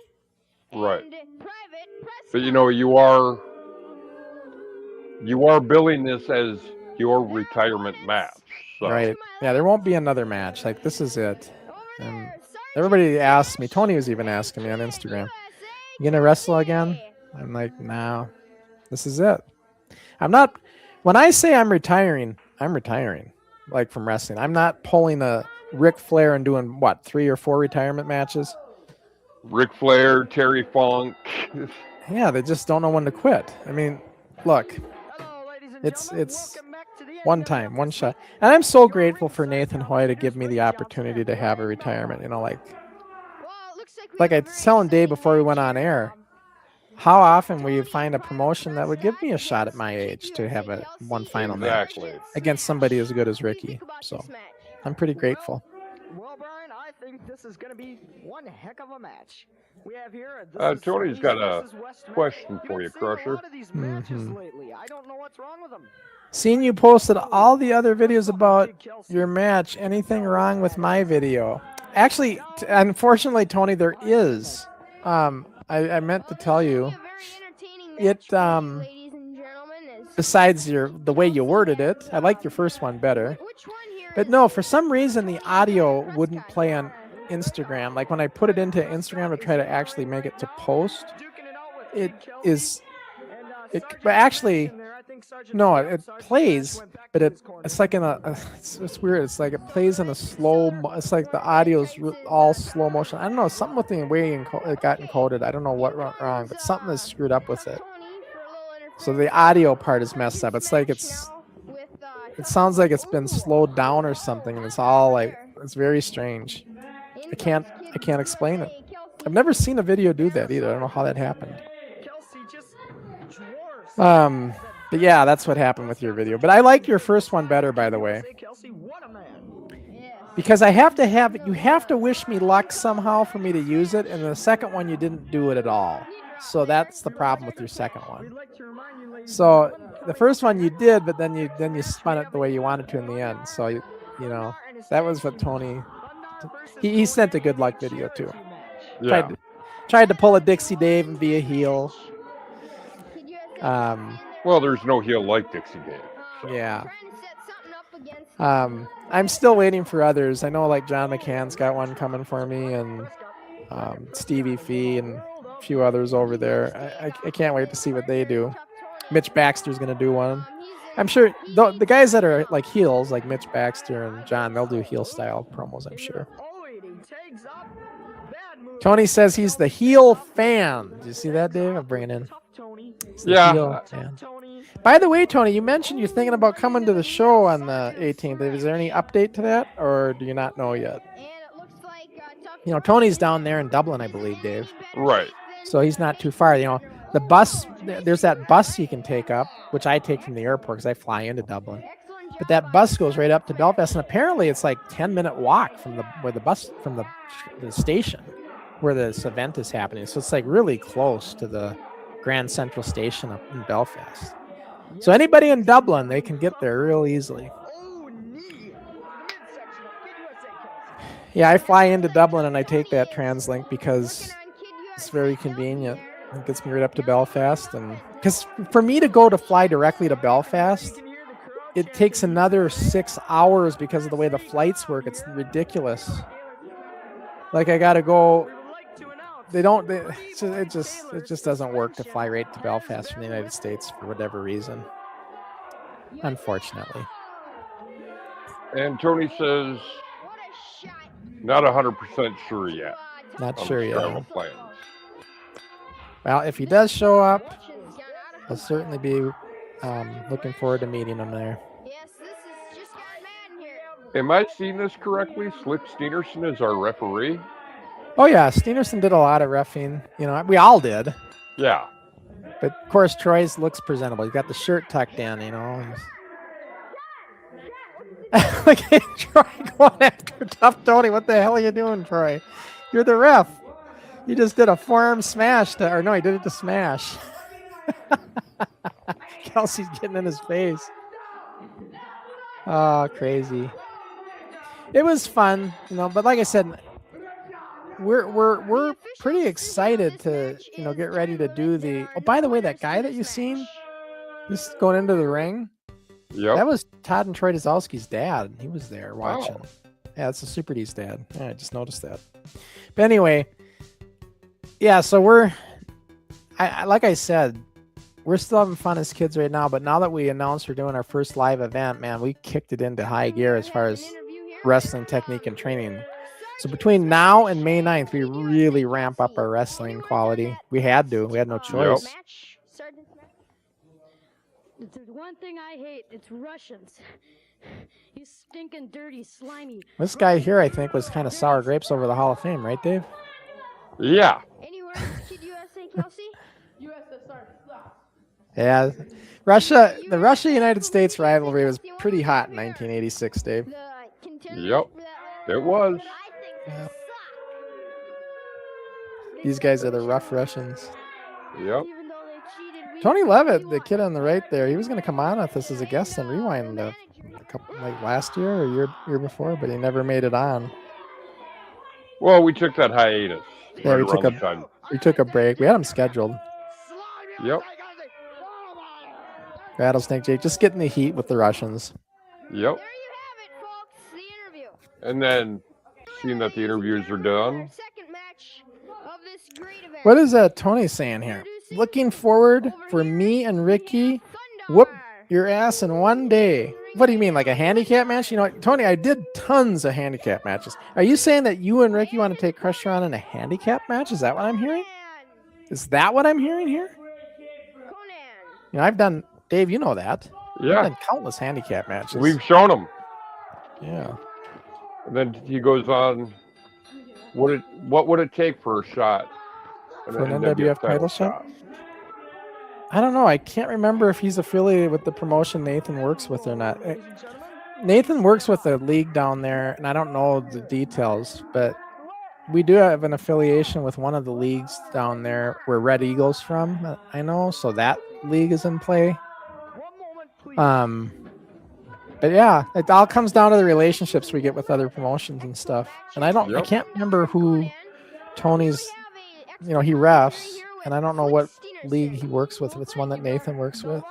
Right. But you are billing this as your retirement match. So. Right. Yeah, there won't be another match. Like, this is it. Everybody asked me, Tony was even asking me on Instagram, you gonna wrestle again? I'm like, no, this is it. I'm not, when I say I'm retiring, like from wrestling. I'm not pulling a Ric Flair and doing 3 or 4 retirement matches. Ric Flair, Terry Funk. Yeah, they just don't know when to quit. I mean, look, it's one time, one shot. And I'm so grateful for Nathan Hoy to give me the opportunity to have a retirement. Like I was telling Dave before we went on air, how often will you find a promotion that would give me a shot at my age to have one final match against somebody as good as Ricky? So I'm pretty grateful. Well, Brian, I think this is going to be one heck of a match. We have here. Tony's got a question for you, Crusher. I don't know what's wrong with them. Seen you posted all the other videos about your match. Anything wrong with my video? Actually, unfortunately, Tony, there is. I meant to tell you. It besides the way you worded it, I like your first one better. But no, for some reason the audio wouldn't play on Instagram. Like when I put it into Instagram to try to actually make it to post, it plays, but it's like it's weird. It's like it plays in a slow. It's like the audio's all slow motion. I don't know, something with the way it got encoded. I don't know what went wrong, but something is screwed up with it. So the audio part is messed up. It's like it sounds like it's been slowed down or something, and it's all like it's very strange. I can't explain it. I've never seen a video do that either. I don't know how that happened. But yeah, that's what happened with your video. But I like your first one better, by the way. Because you have to wish me luck somehow for me to use it, and the second one you didn't do it at all. So that's the problem with your second one. So the first one you did, but then you spun it the way you wanted to in the end. So you know that was what Tony He sent a good luck video too. Yeah. Tried to pull a Dixie Dave and be a heel. Well, there's no heel like Dixie Dave. So. Yeah. I'm still waiting for others. I know like John McCann's got one coming for me, and Stevie Fee and a few others over there. I can't wait to see what they do. Mitch Baxter's going to do one. I'm sure the guys that are like heels, like Mitch Baxter and John, they'll do heel style promos, I'm sure. Tony says he's the heel fan. Did you see that, Dave? I'm bringing in. Yeah. By the way, Tony, you mentioned you're thinking about coming to the show on the 18th. Is there any update to that, or do you not know yet? You know, Tony's down there in Dublin, I believe, Dave. Right. So he's not too far. You know, the bus, there's that bus you can take up, which I take from the airport because I fly into Dublin. But that bus goes right up to Belfast, and apparently it's like 10-minute walk from the station where this event is happening. So it's like really close to the Grand Central Station up in Belfast. So anybody in Dublin, they can get there real easily. Yeah, I fly into Dublin and I take that TransLink because it's very convenient. It gets me right up to Belfast, and because for me to fly directly to Belfast, it takes another 6 hours because of the way the flights work. It's ridiculous. Like I gotta go. It just doesn't work to fly right to Belfast from the United States for whatever reason. Unfortunately. And Tony says, not 100% sure yet. Not sure yet. Plans. Well, if he does show up, I'll certainly be looking forward to meeting him there. Am I seeing this correctly? Slick Steenerson is our referee? Oh yeah, Steenerson did a lot of reffing. You know, we all did. Yeah. But of course, Troy's looks presentable. He's got the shirt tucked in, you know. Look at Troy going after Tough Tony. What the hell are you doing, Troy? You're the ref. You just did a forearm smash he did it to Smash. Kelsey's getting in his face. Oh, crazy. It was fun, you know, but like I said, we're pretty excited to, you know, get ready to do the. Oh, by the way, that guy that you seen just going into the ring, that was Todd and Troy Dazowski's dad. He was there watching. Oh. Yeah, that's the Super D's dad. Yeah, I just noticed that. But anyway, yeah, so like I said, we're still having fun as kids right now. But now that we announced we're doing our first live event, man, we kicked it into high gear as far as wrestling technique and training. So between now and May 9th, we really ramp up our wrestling quality. We had to. We had no choice. The one thing I hate, it's Russians. You stinking, dirty, slimy. This guy here, I think, was kind of sour grapes over the Hall of Fame, right, Dave? Yeah. Kid USA, Kelsey? Yeah. The Russia-United States rivalry was pretty hot in 1986, Dave. Yep. It was. Yeah. These guys are the rough Russians. Yep. Tony Levitt, the kid on the right there, he was going to come on with us as a guest on Rewind a couple, like last year or year before, but he never made it on. Well, we took that hiatus. Yeah, we took a break. We had him scheduled. Yep. Rattlesnake Jake, just getting the heat with the Russians. Yep. And then seeing that the interviews are done. What is Tony saying here? Looking forward for me and Ricky. Whoop your ass in one day. What do you mean, like a handicap match? You know, Tony, I did tons of handicap matches. Are you saying that you and Ricky want to take Crusher on in a handicap match? Is that what I'm hearing? Is that what I'm hearing here? You know, I've done, Dave, you know that. Yeah. I've done countless handicap matches. We've shown him. Yeah. And then he goes on, what would it take for a shot? For an NWF title shot? I don't know. I can't remember if he's affiliated with the promotion Nathan works with or not. Nathan works with a league down there, and I don't know the details, but we do have an affiliation with one of the leagues down there where Red Eagle's from, I know, so that league is in play. But yeah, it all comes down to the relationships we get with other promotions and stuff. And I can't remember who Tony's, he refs, and I don't know what league he works with. If it's one that Nathan works with.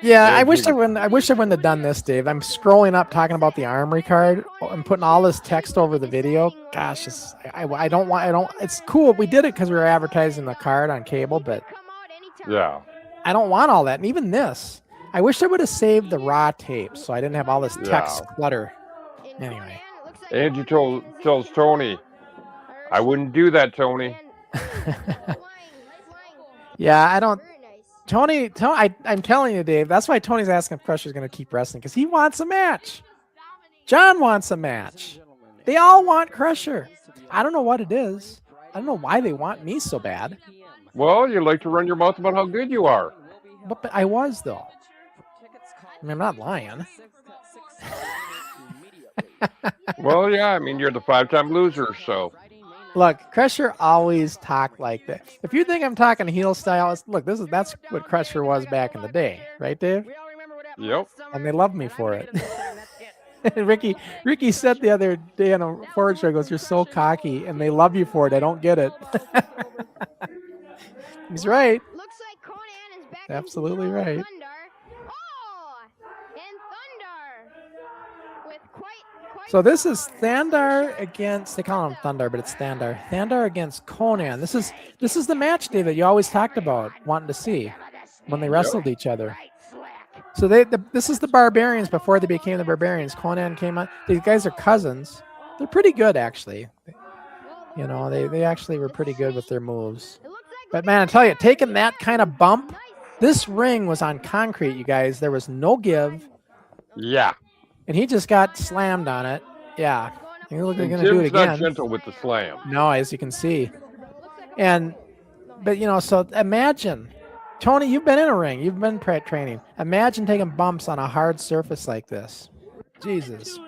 Yeah, I wish I wouldn't have done this, Dave. I'm scrolling up talking about the Armory card and putting all this text over the video. Gosh, I don't. It's cool. We did it because we were advertising the card on cable, but yeah, I don't want all that. And even this, I wish I would have saved the raw tape so I didn't have all this text clutter. Anyway, Angie tells Tony, I wouldn't do that, Tony. Yeah, I don't. Tony, I'm telling you, Dave, that's why Tony's asking if Crusher's going to keep wrestling, because he wants a match. John wants a match. They all want Crusher. I don't know what it is. I don't know why they want me so bad. Well, you like to run your mouth about how good you are. But I was, though. I mean, I'm not lying. Well, yeah, I mean, you're the 5-time loser, so. Look, Crusher always talked like that. If you think I'm talking heel style, look, that's what Crusher was back in the day, right, Dave? Yep. And they love me for it. Ricky said the other day on a forward show, goes, "You're so cocky, and they love you for it. I don't get it." He's right. Looks like Conan is back. Absolutely right. So this is Thandar against, they call him Thunder, but it's Thandar. Thandar against Conan. This is the match, David, you always talked about wanting to see when they wrestled each other. So this is the Barbarians before they became the Barbarians. Conan came on. These guys are cousins. They're pretty good, actually. They actually were pretty good with their moves. But man, I tell you, taking that kind of bump, this ring was on concrete, you guys. There was no give. Yeah. And he just got slammed on it. Yeah. You're going to do it Tim's again. not gentle with the slam. No, as you can see. But so imagine, Tony, you've been in a ring. You've been training. Imagine taking bumps on a hard surface like this. Jesus.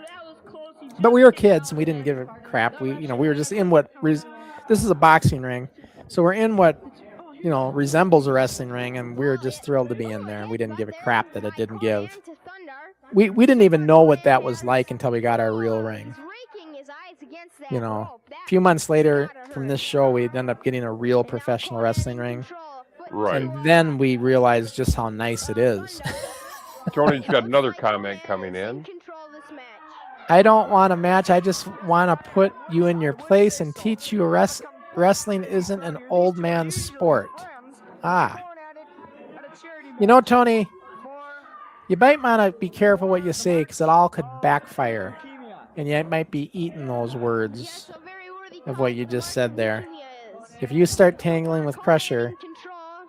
But we were kids and we didn't give a crap. We were just in what, this is a boxing ring. So we're in what, resembles a wrestling ring, and we were just thrilled to be in there, and we didn't give a crap that it didn't give. We didn't even know what that was like until we got our real ring. A few months later from this show, we'd end up getting a real professional wrestling ring. Right. And then we realized just how nice it is. Tony's got another comment coming in. I don't want a match. I just want to put you in your place and teach you wrestling isn't an old man's sport. Tony, you might want to be careful what you say, because it all could backfire. And you might be eating those words of what you just said there. If you start tangling with Crusher,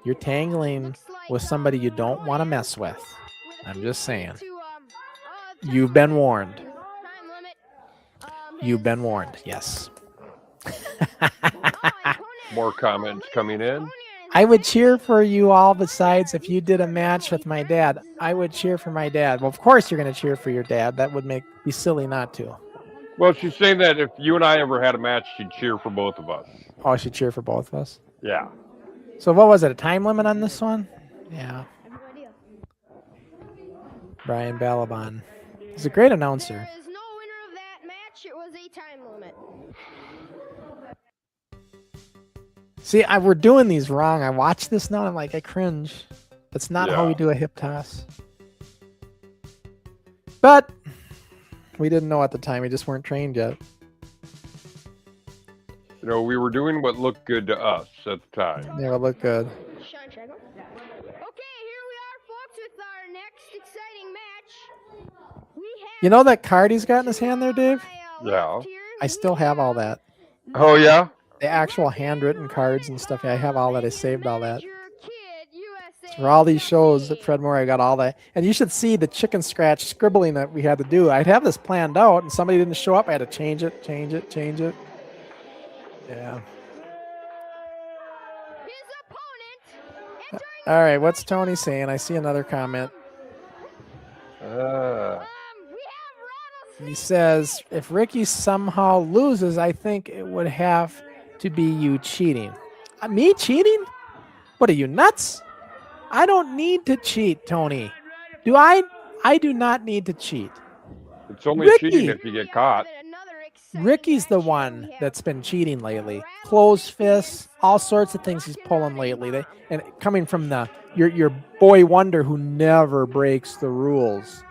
you're tangling with somebody you don't want to mess with. I'm just saying. You've been warned. You've been warned, yes. More comments coming in. I would cheer for you all, besides if you did a match with my dad. I would cheer for my dad. Well, of course you're going to cheer for your dad. That would be silly not to. Well, she's saying that if you and I ever had a match, she'd cheer for both of us. Oh, she'd cheer for both of us? Yeah. So what was it, a time limit on this one? Yeah. Brian Balaban. He's a great announcer. There is no winner of that match. It was a time limit. See, we're doing these wrong. I watch this now and I'm like, I cringe. That's not how we do a hip toss. But we didn't know at the time. We just weren't trained yet. We were doing what looked good to us at the time. Yeah, it looked good. Okay, here we are, folks, with our next exciting match. You know that card he's got in his hand there, Dave? Yeah. I still have all that. Oh, yeah? The actual handwritten cards and stuff. Yeah, I have all that. I saved all that. For all these shows at Fred Moore, I got all that. And you should see the chicken scratch scribbling that we had to do. I'd have this planned out, and somebody didn't show up. I had to change it. Yeah. All right, what's Tony saying? I see another comment. He says, if Ricky somehow loses, I think it would have to be you cheating. Me cheating? What are you, nuts? I don't need to cheat, Tony. Do I? I do not need to cheat. It's only Ricky! cheating if you get caught. Ricky's the one that's been cheating lately. Closed fists, all sorts of things he's pulling lately. And coming from your boy wonder who never breaks the rules.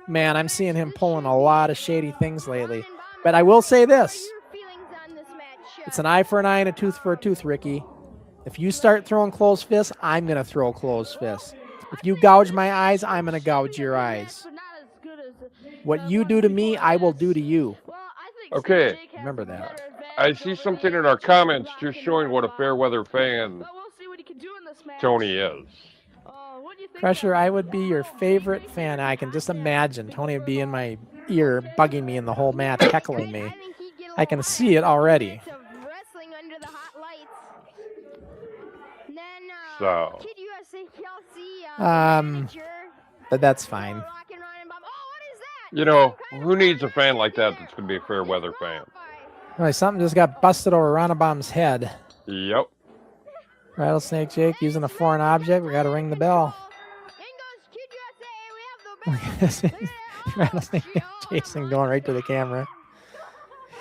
Man, I'm seeing him pulling a lot of shady things lately. But I will say this. It's an eye for an eye and a tooth for a tooth, Ricky. If you start throwing closed fists, I'm going to throw closed fists. If you gouge my eyes, I'm going to gouge your eyes. What you do to me, I will do to you. Okay. Remember that. I see something in our comments just showing what a fair weather fan Tony is. Crusher, I would be your favorite fan. I can just imagine Tony would be in my ear, bugging me in the whole match, heckling me. I can see it already. So. But that's fine. You know, who needs a fan like that that's going to be a fair weather fan? Right, something just got busted over Ronabom's head. Yep. Rattlesnake Jake using a foreign object. We got to ring the bell. Rattlesnake Jason going right to the camera.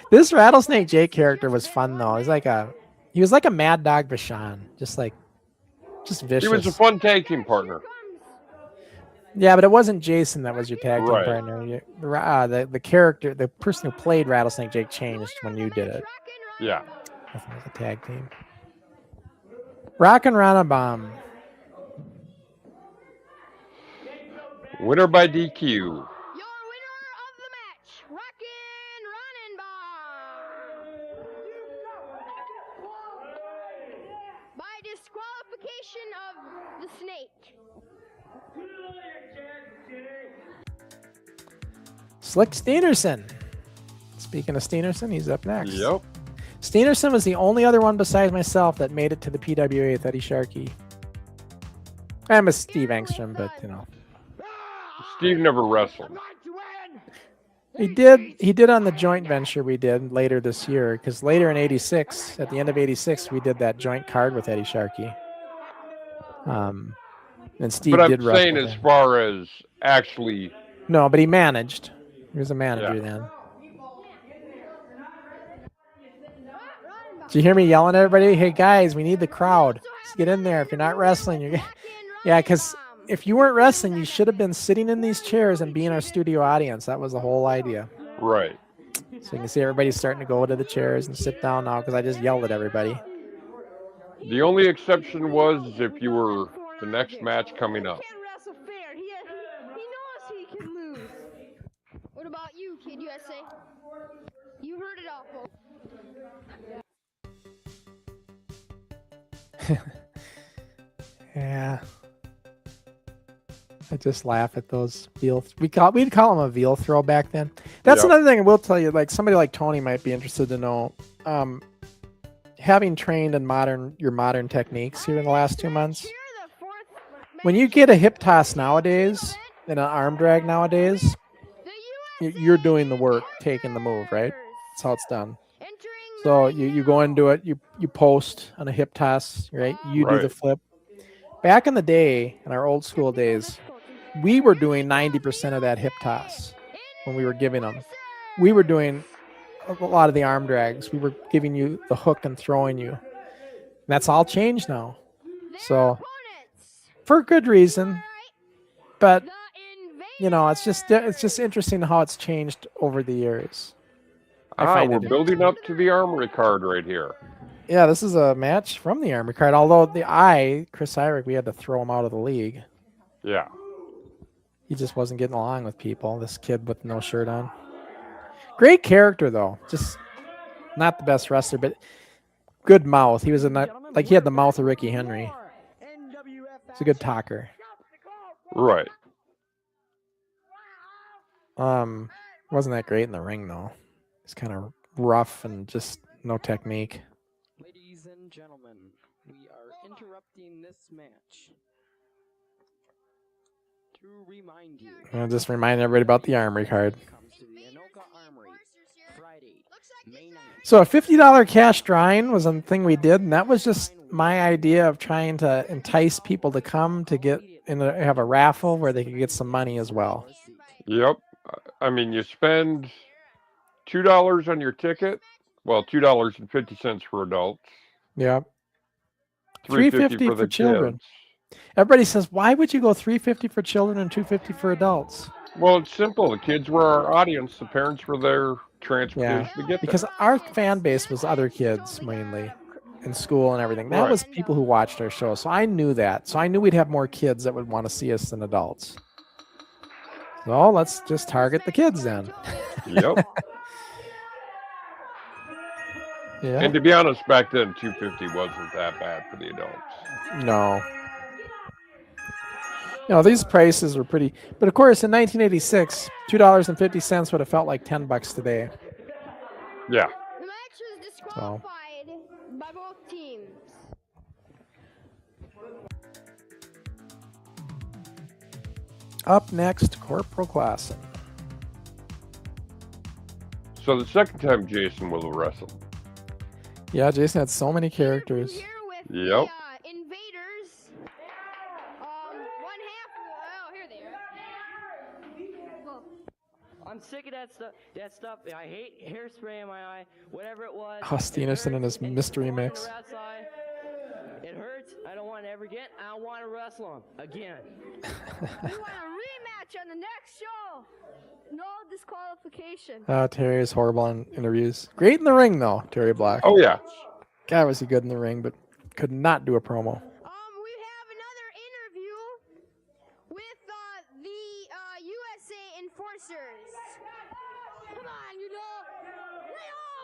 This Rattlesnake Jake character was fun though. He was like a Mad Dog Vachon, just vicious. He was a fun tag team partner. Yeah, but it wasn't Jason that was your tag team Right. partner. The character, the person who played Rattlesnake Jake changed when you did it. Yeah. I think it was a tag team. Rockin' Ronabomb. Winner by DQ. By disqualification of the snake. Slick Steenerson. Speaking of Steenerson, he's up next. Yep. Steenerson was the only other one besides myself that made it to the PWA with Eddie Sharkey. I'm a Steve Engstrom, but you know. Steve never wrestled. He did on the joint venture we did later this year, because later in '86, at the end of '86, we did that joint card with Eddie Sharkey. And Steve But I'm did wrestle saying with as him. far as actually. No, but he managed. He was a manager then. Did you hear me yelling at everybody? Hey guys, we need the crowd. Let's get in there. If you're not wrestling, you're yeah, because if you weren't wrestling, you should have been sitting in these chairs and being our studio audience. That was the whole idea. Right. So you can see everybody's starting to go to the chairs and sit down now because I just yelled at everybody. The only exception was if you were the next match coming up. What about you, Kid USA? You heard it all, folks. Yeah. I just laugh at those veal. We'd call them a veal throw back then. That's another thing I will tell you. Like somebody like Tony might be interested to know. Having trained in your modern techniques here in the last 2 months, when you get a hip toss nowadays and an arm drag nowadays, you're doing the work, taking the move, right? That's how it's done. So you go into it, you post on a hip toss, right? You do the flip. Back in the day, in our old school days, we were doing 90% of that hip toss when we were giving them. We were doing a lot of the arm drags. We were giving you the hook and throwing you. And that's all changed now. So for good reason, but you know, it's just interesting how it's changed over the years. We're building up to the Armory card right here. Yeah, this is a match from the Armory card. Although Chris Irick, we had to throw him out of the league. Yeah. He just wasn't getting along with people. This kid with no shirt on. Great character though. Just not the best wrestler, but good mouth. He was he had the mouth of Ricky Henry. He's a good talker. Right. Wasn't that great in the ring though. It's kind of rough and just no technique. Ladies and gentlemen, we are interrupting this match to remind you. I'll just remind everybody about the Armory card. So a $50 cash drawing was a thing we did, and that was just my idea of trying to entice people to come to get have a raffle where they could get some money as well. Yep. I mean, you spend $2 on your ticket. Well, $2.50 for adults. Yep. $3.50 for children. Kids. Everybody says, why would you go $3.50 for children and $2.50 for adults? Well, it's simple. The kids were our audience. The parents were their transportation to get because there. our fan base was other kids mainly in school and everything. That was people who watched our show. So I knew that. So I knew we'd have more kids that would want to see us than adults. So let's just target the kids then. Yep. Yeah. And to be honest, back then, $2.50 wasn't that bad for the adults. No. No, these prices were pretty. But of course, in 1986, $2.50 would have felt like $10 today. Yeah. The match was disqualified by both teams. Up next, Corporal Crossen. So the second time Jason will have wrestled. Yeah, Jason had so many characters. Yep. Invaders. One half. Oh, here they are. I'm sick of that stuff. I hate hairspray in my eye. Whatever it was. Oh, Steenerson and his mystery mix. It hurts. I don't want to ever get. I don't want to wrestle him again. We want a rematch on the next show. No disqualification. Terry is horrible in interviews. Great in the ring, though, Terry Black. Oh, yeah. God, was he good in the ring, but could not do a promo. We have another interview with the USA Enforcers. Come on, you know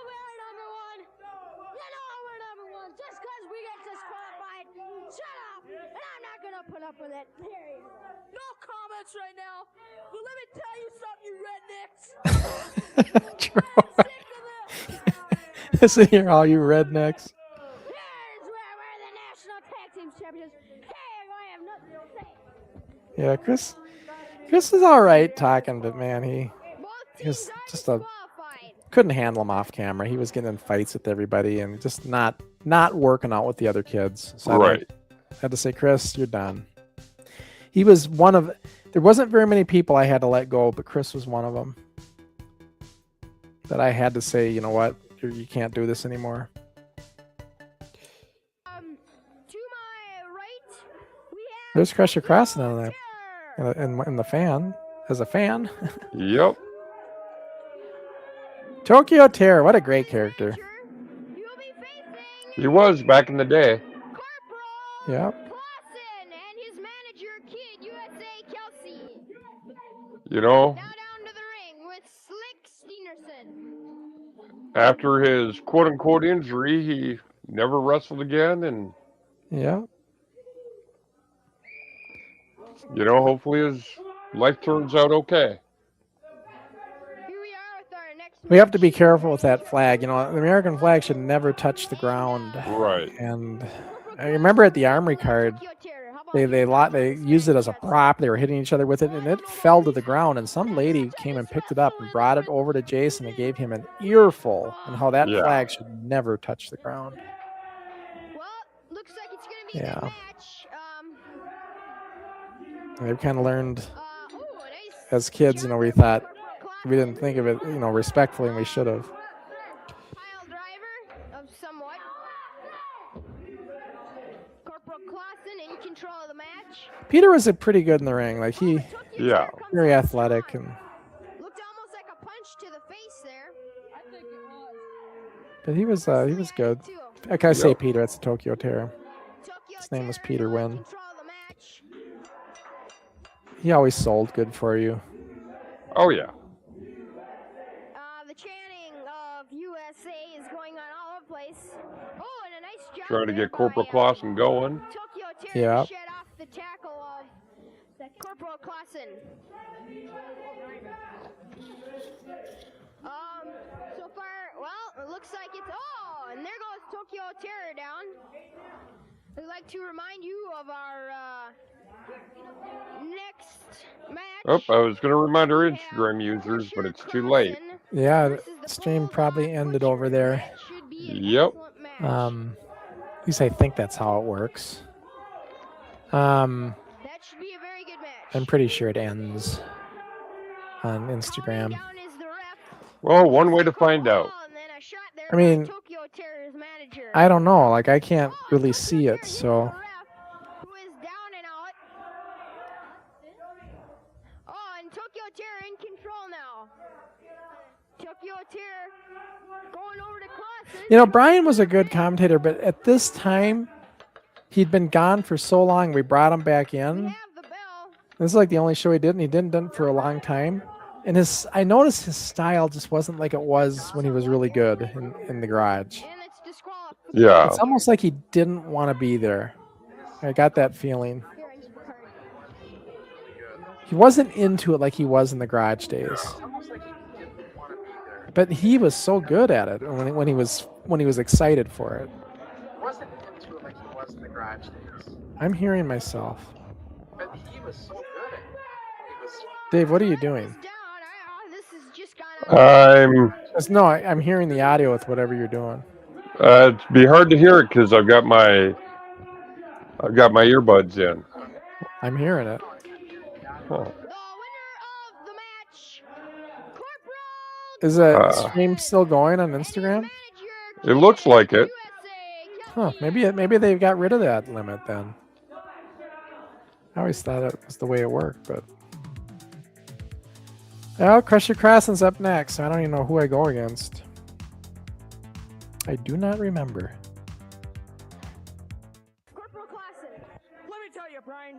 we're number one. You know we're number one. Just because we get disqualified, shut up. And I'm not going to put up with it. Period. No comments right now. But let me tell you something, you rednecks. True. Listen here, all you rednecks. Here's where we're the national tag team champions. Hey, I have nothing to say. Yeah, Chris is all right talking, but man, he was just couldn't handle him off camera. He was getting in fights with everybody and just not working out with the other kids. So I had to say, Chris, you're done. He was one of. There wasn't very many people I had to let go, but Chris was one of them. That I had to say, you know what, you can't do this anymore. To my right, we have There's Crusher Crossen on that, in the fan, as a fan. Yep. Tokyo Terror, what a great character. He was back in the day. Yep. Crossen and his manager, Kid USA Kelsey. You know, Now down to the ring with Slick Steenerson. after his quote-unquote injury, he never wrestled again, and Yeah. you know, hopefully his life turns out okay. We have to be careful with that flag. You know, the American flag should never touch the ground. Right. And I remember at the Armory card, they used it as a prop. They were hitting each other with it, and it fell to the ground. And some lady came and picked it up and brought it over to Jason and gave him an earful on how that flag should never touch the ground. Well, looks like it's going to be a good match. They've kind of learned as kids, you know, we thought we didn't think of it, you know, respectfully, and we should have. Pile driver of somewhat. Corporal Crossen in control of the match. Peter was pretty good in the ring. Like very athletic and. Looked almost like a punch to the face there. I think it was. But he was good. Like I say, Peter, it's the Tokyo Terror. His name was Peter Wynn. He always sold good for you. Oh yeah. The chanting of USA is going on all over the place. Oh, and a nice job. Trying to get Corporal Crossen going. Tokyo Terror Yeah. shed off the tackle of Corporal Crossen. So far, well, it looks like it's and there goes Tokyo Terror down. I'd like to remind you of our next match. Oh, I was going to remind our Instagram users, but it's too late. Yeah, the stream probably ended over there. Yep. At least I think that's how it works. That should be a very good match. I'm pretty sure it ends on Instagram. Well, one way to find out. I mean, I don't know. Like, I can't really see it, so. Who is down and out. Oh, and Tokyo Terror in control now. Tokyo Terror going over to Crossen. You know, Brian was a good commentator, but at this time, he'd been gone for so long, we brought him back in. This is like the only show he did, and he didn't do it for a long time. And I noticed his style just wasn't like it was when he was really good in the garage. Yeah. It's almost like he didn't want to be there. I got that feeling. He wasn't into it like he was in the garage days. But he was so good at it when he was excited for it. I'm hearing myself. Dave, what are you doing? I'm hearing the audio with whatever you're doing. It'd be hard to hear it because I've got my earbuds in. I'm hearing it. Huh. Is that stream still going on Instagram? It looks like it. Huh? Maybe they got rid of that limit then. I always thought it was the way it worked, but. Oh, Crusher Crossen's up next. I don't even know who I go against. I do not remember. Corporal Crossen, let me tell you, Brian,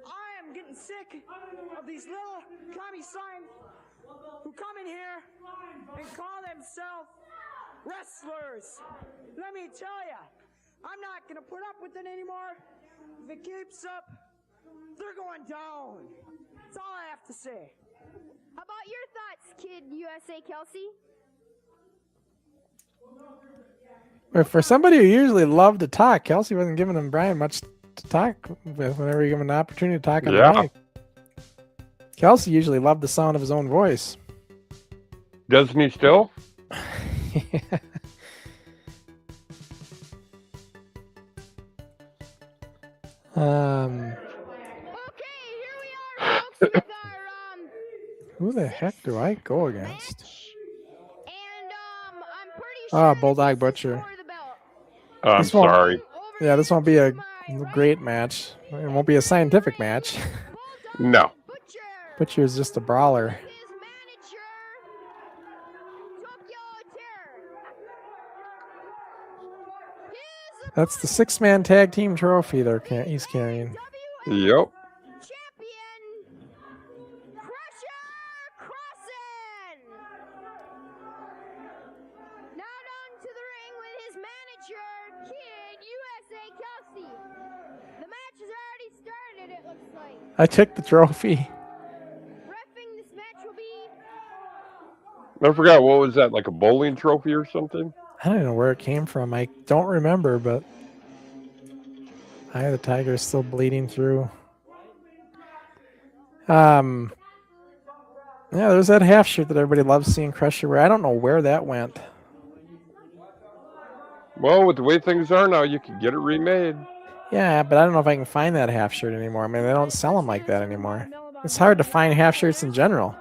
I am getting sick of these little commie signs who come in here and call themselves wrestlers. Let me tell you, I'm not going to put up with it anymore. If it keeps up, they're going down. That's all I have to say. How about your thoughts, Kid USA Kelsey? But for somebody who usually loved to talk, Kelsey wasn't giving him Brian much to talk with whenever you give him an opportunity to talk on the mic. Kelsey usually loved the sound of his own voice. Doesn't he still? Who the heck do I go against? Ah, Bulldog Butcher. I'm sorry. Yeah, this won't be a great match. It won't be a scientific match. No. Butcher is just a brawler. That's the 6-man tag team trophy he's carrying. Yep. I took the trophy. I forgot, what was that, like a bowling trophy or something? I don't know where it came from. I don't remember, but Eye of the Tiger is still bleeding through. Yeah, there's that half shirt that everybody loves seeing Crusher wear. I don't know where that went. Well, with the way things are now, you can get it remade. Yeah, but I don't know if I can find that half shirt anymore. I mean, they don't sell them like that anymore. It's hard to find half shirts in general.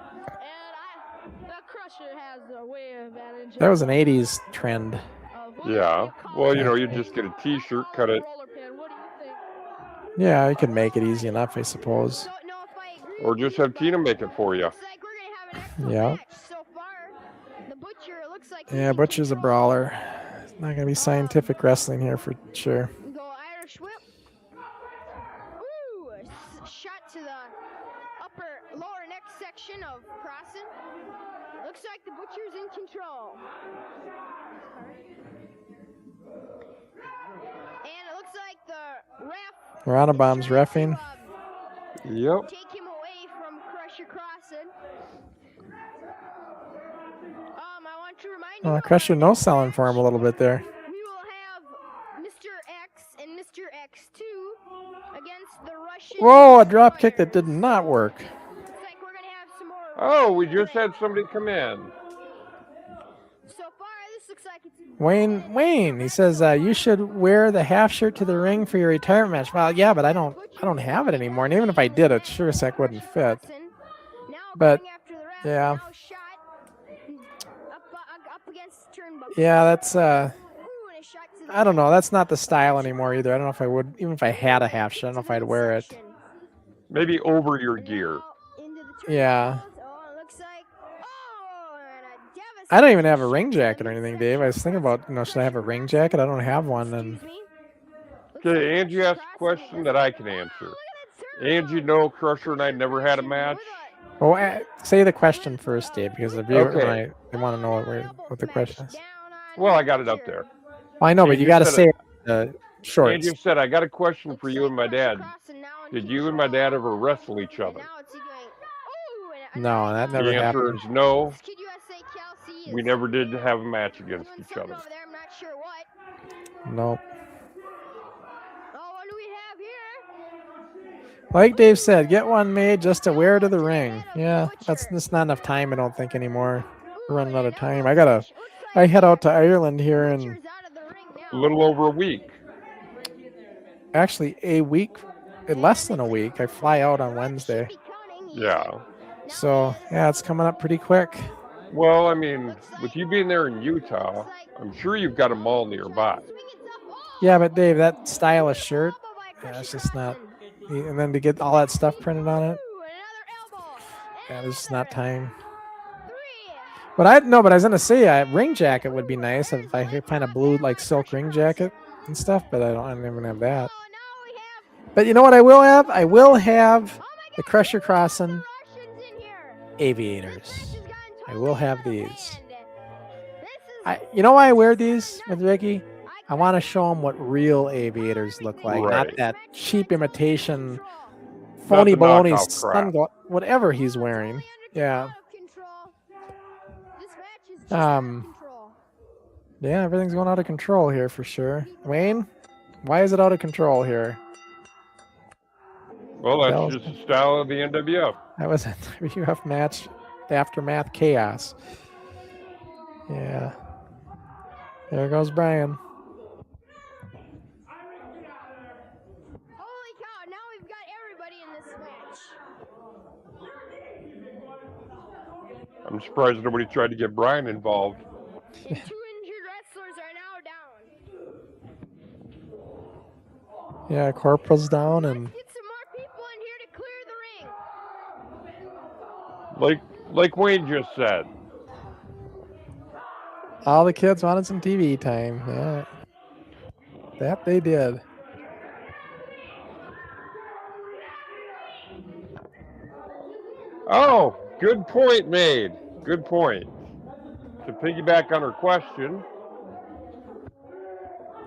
That was an 80s trend. Yeah. Well, you know, you just get a t-shirt, cut it. Yeah, you could make it easy enough, I suppose. Or just have Tina make it for you. Yeah. Yeah, Butcher's a brawler. It's not going to be scientific wrestling here for sure. Shot to the lower neck section of Crossen. Looks like the Butcher's in control. And it looks like the ref. Ronabom's reffing. Yep. Take him away from Crusher Crossen. I want to remind you. Crusher no selling for him a little bit there. We will have Mr. X and Mr. X2 against the Russian. Whoa, a drop kick that did not work. Oh, we just had somebody come in. So far, Wayne, he says you should wear the half shirt to the ring for your retirement match. Well, yeah, but I don't have it anymore. And even if I did, it sure as heck wouldn't fit. But yeah, yeah, that's I don't know. That's not the style anymore either. I don't know if I would, even if I had a half shirt. I don't know if I'd wear it. Maybe over your gear. Yeah. I don't even have a ring jacket or anything, Dave. I was thinking about, should I have a ring jacket? I don't have one. And Okay, Angie asked a question that I can answer. Angie, no, Crusher and I never had a match. Well, say the question first, Dave, because the viewer Okay. they want to know what the question is. Well, I got it up there. Well, I know, but Angie you got to said say it short. Angie said, I got a question for you and my dad. Did you and my dad ever wrestle each other? No, that never The answer happened. is no. We never did have a match against each other. Nope. Like Dave said, get one made just to wear to the ring. Yeah, that's not enough time, I don't think, anymore. We're running out of time. I head out to Ireland here in a little over a week. Actually, a week, less than a week. I fly out on Wednesday. Yeah. So, yeah, it's coming up pretty quick. Well, I mean, with you being there in Utah, I'm sure you've got a mall nearby. Yeah, but Dave, that stylish shirt, it's just not. And then to get all that stuff printed on it, yeah, there's just not time. But I was gonna say a ring jacket would be nice if I could find a blue like silk ring jacket and stuff, but I don't even have that. But you know what I will have? I will have the Crusher Crossen aviators. I will have these. You know why I wear these with Ricky? I want to show him what real real aviators look like, Right. not that cheap imitation, phony Not the baloney knockoff crap. sunglasses, whatever he's wearing. Yeah. Yeah, everything's going out of control here for sure. Wayne, why is it out of control here? Well, that's just the style of the NWF. That was a WF match, aftermath chaos. Yeah. There goes Brian. I'm surprised nobody tried to get Brian involved. Yeah, Corporal's down and Like Wayne just said. all the kids wanted some TV time. Yeah. That they did. Oh, good point made. Good point. To piggyback on her question.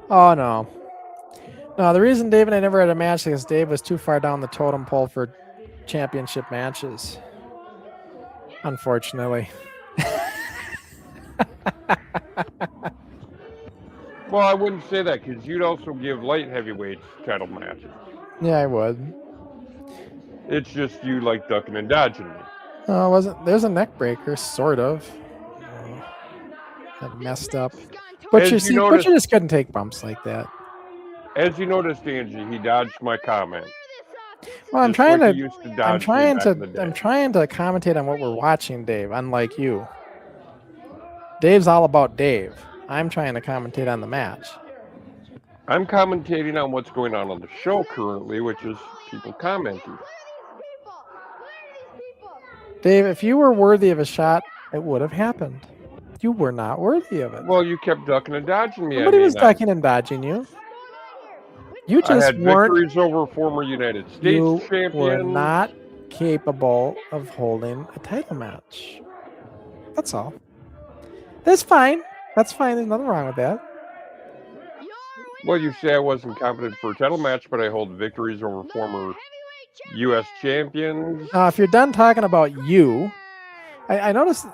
Oh, no. No, the reason Dave and I never had a match is because Dave was too far down the totem pole for championship matches. Unfortunately. Well, I wouldn't say that because you'd also give light heavyweights title matches. Yeah, I would. It's just you like ducking and dodging me. Oh, wasn't there's a neck breaker, sort of. That messed up. Butcher just couldn't take bumps like that. As you noticed, Angie, he dodged my comment. Well, I'm Just trying like to he used dodge I'm me trying back to in the day. I'm trying to commentate on what we're watching, Dave, unlike you. Dave's all about Dave. I'm trying to commentate on the match. I'm commentating on what's going on the show currently, which is people commenting. Dave, if you were worthy of a shot, it would have happened. You were not worthy of it. Well, you kept ducking and dodging me. Nobody was ducking and dodging you. You just I had weren't. victories over former United States You champions. were not capable of holding a title match. That's all. That's fine. That's fine. There's nothing wrong with that. Well, you say I wasn't competent for a title match, but I hold victories over former U.S. champions. Now, if you're done talking about you, I noticed,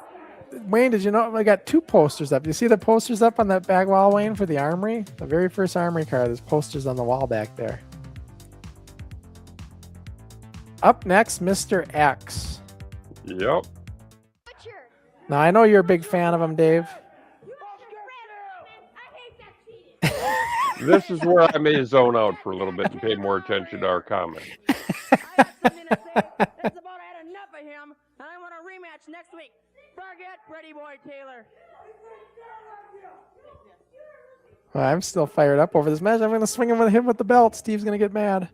Wayne, did you know I got two posters up? You see the posters up on that back wall, Wayne, for the Armory? The very first Armory car, there's posters on the wall back there. Up next, Mr. X. Yep. Now, I know you're a big fan of him, Dave. This is where I may zone out for a little bit and pay more attention to our comments. That's about had enough of him, and I want a rematch next week. Forget Pretty Boy Taylor. Well, I'm still fired up over this match. I'm going to swing him with the belt. Steve's going to get mad.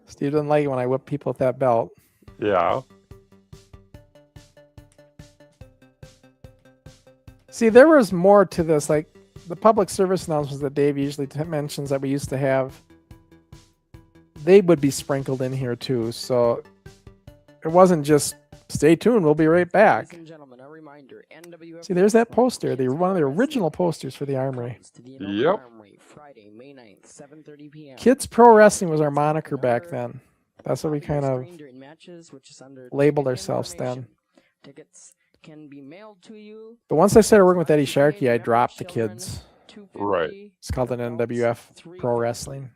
Steve doesn't like it when I whip people with that belt. Yeah. See, there was more to this. Like the public service announcements that Dave usually mentions that we used to have, they would be sprinkled in here too. So it wasn't just stay tuned, we'll be right back. Ladies and gentlemen, a reminder, NWF See, there's that poster. One of the original posters for the Armory. Yep. Friday, May 9th, 7:30 p.m. Kids Pro Wrestling was our moniker back then. That's what we kind of labeled ourselves then. Tickets can be mailed to you. But once I started working with Eddie Sharkey, I dropped the kids. Right. It's called an NWF Pro Wrestling.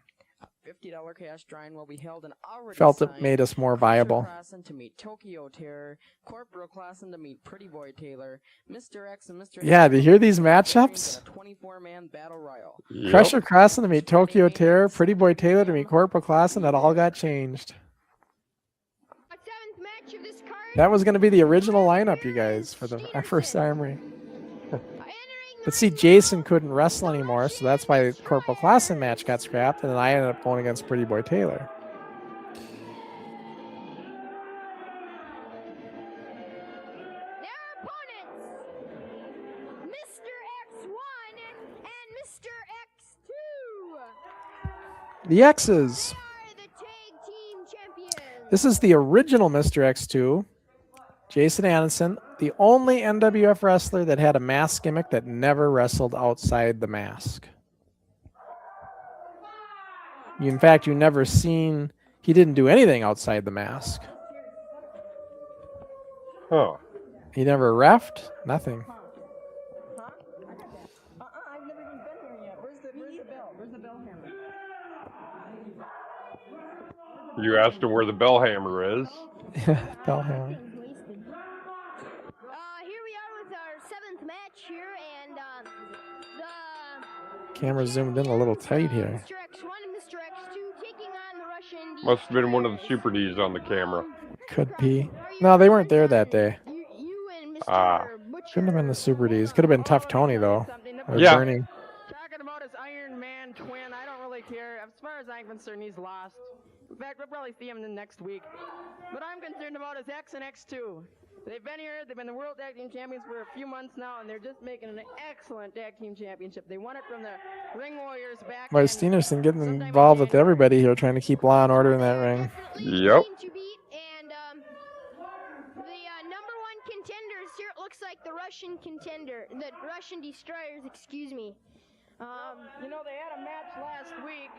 $50 cash drawing will be held in already Felt it made us more viable. Crusher Crossen to meet Tokyo Terror, Corporal Crossen to meet Pretty Boy Taylor, Mr. X and Mr. Yeah, do you hear these matchups? 24-man battle royal. Yep. Crusher Crossen to meet Tokyo Terror, Pretty Boy Taylor to meet Corporal Crossen. That all got changed. That was going to be the original lineup, you guys, for our first Armory. But see, Jason couldn't wrestle anymore, so that's why the Corporal Crossen match got scrapped, and then I ended up going against Pretty Boy Taylor. Their opponents, Mr. X1 and Mr. X2. The X's. Are the tag team champions. This is the original Mr. X2. Jason Anderson, the only NWF wrestler that had a mask gimmick that never wrestled outside the mask. In fact, you never seen, he didn't do anything outside the mask. Huh. He never reffed, nothing. I've never even been here yet. Where's the bell? Where's the bell hammer? You asked him where the bell hammer is. Bell hammer. Here we are with our 7th match here, and the Camera zoomed in a little tight here. Mr. X1 and Mr. X2 taking on the Russian. Must have been one of the Super Ds on the camera. Could be. No, they weren't there that day. You and Mr. Ah. Couldn't have been the Super Ds. Could have been Tough Tony, though. Or Yeah. Bernie. Talking about his Iron Man twin, I don't really care. As far as I'm concerned, he's lost. In fact, we'll probably see him the next week. But I'm concerned about his X and X2. They've been here, they've been the World Tag Team Champions for a few months now, and they're just making an excellent Tag Team Championship. They won it from the Ring Warriors back. Why Steenerson getting involved with everybody here, trying to keep law and order in that ring. Yep. And the number 1 contenders here, it looks like the Russian Destroyers, excuse me. You know, they had a match last week,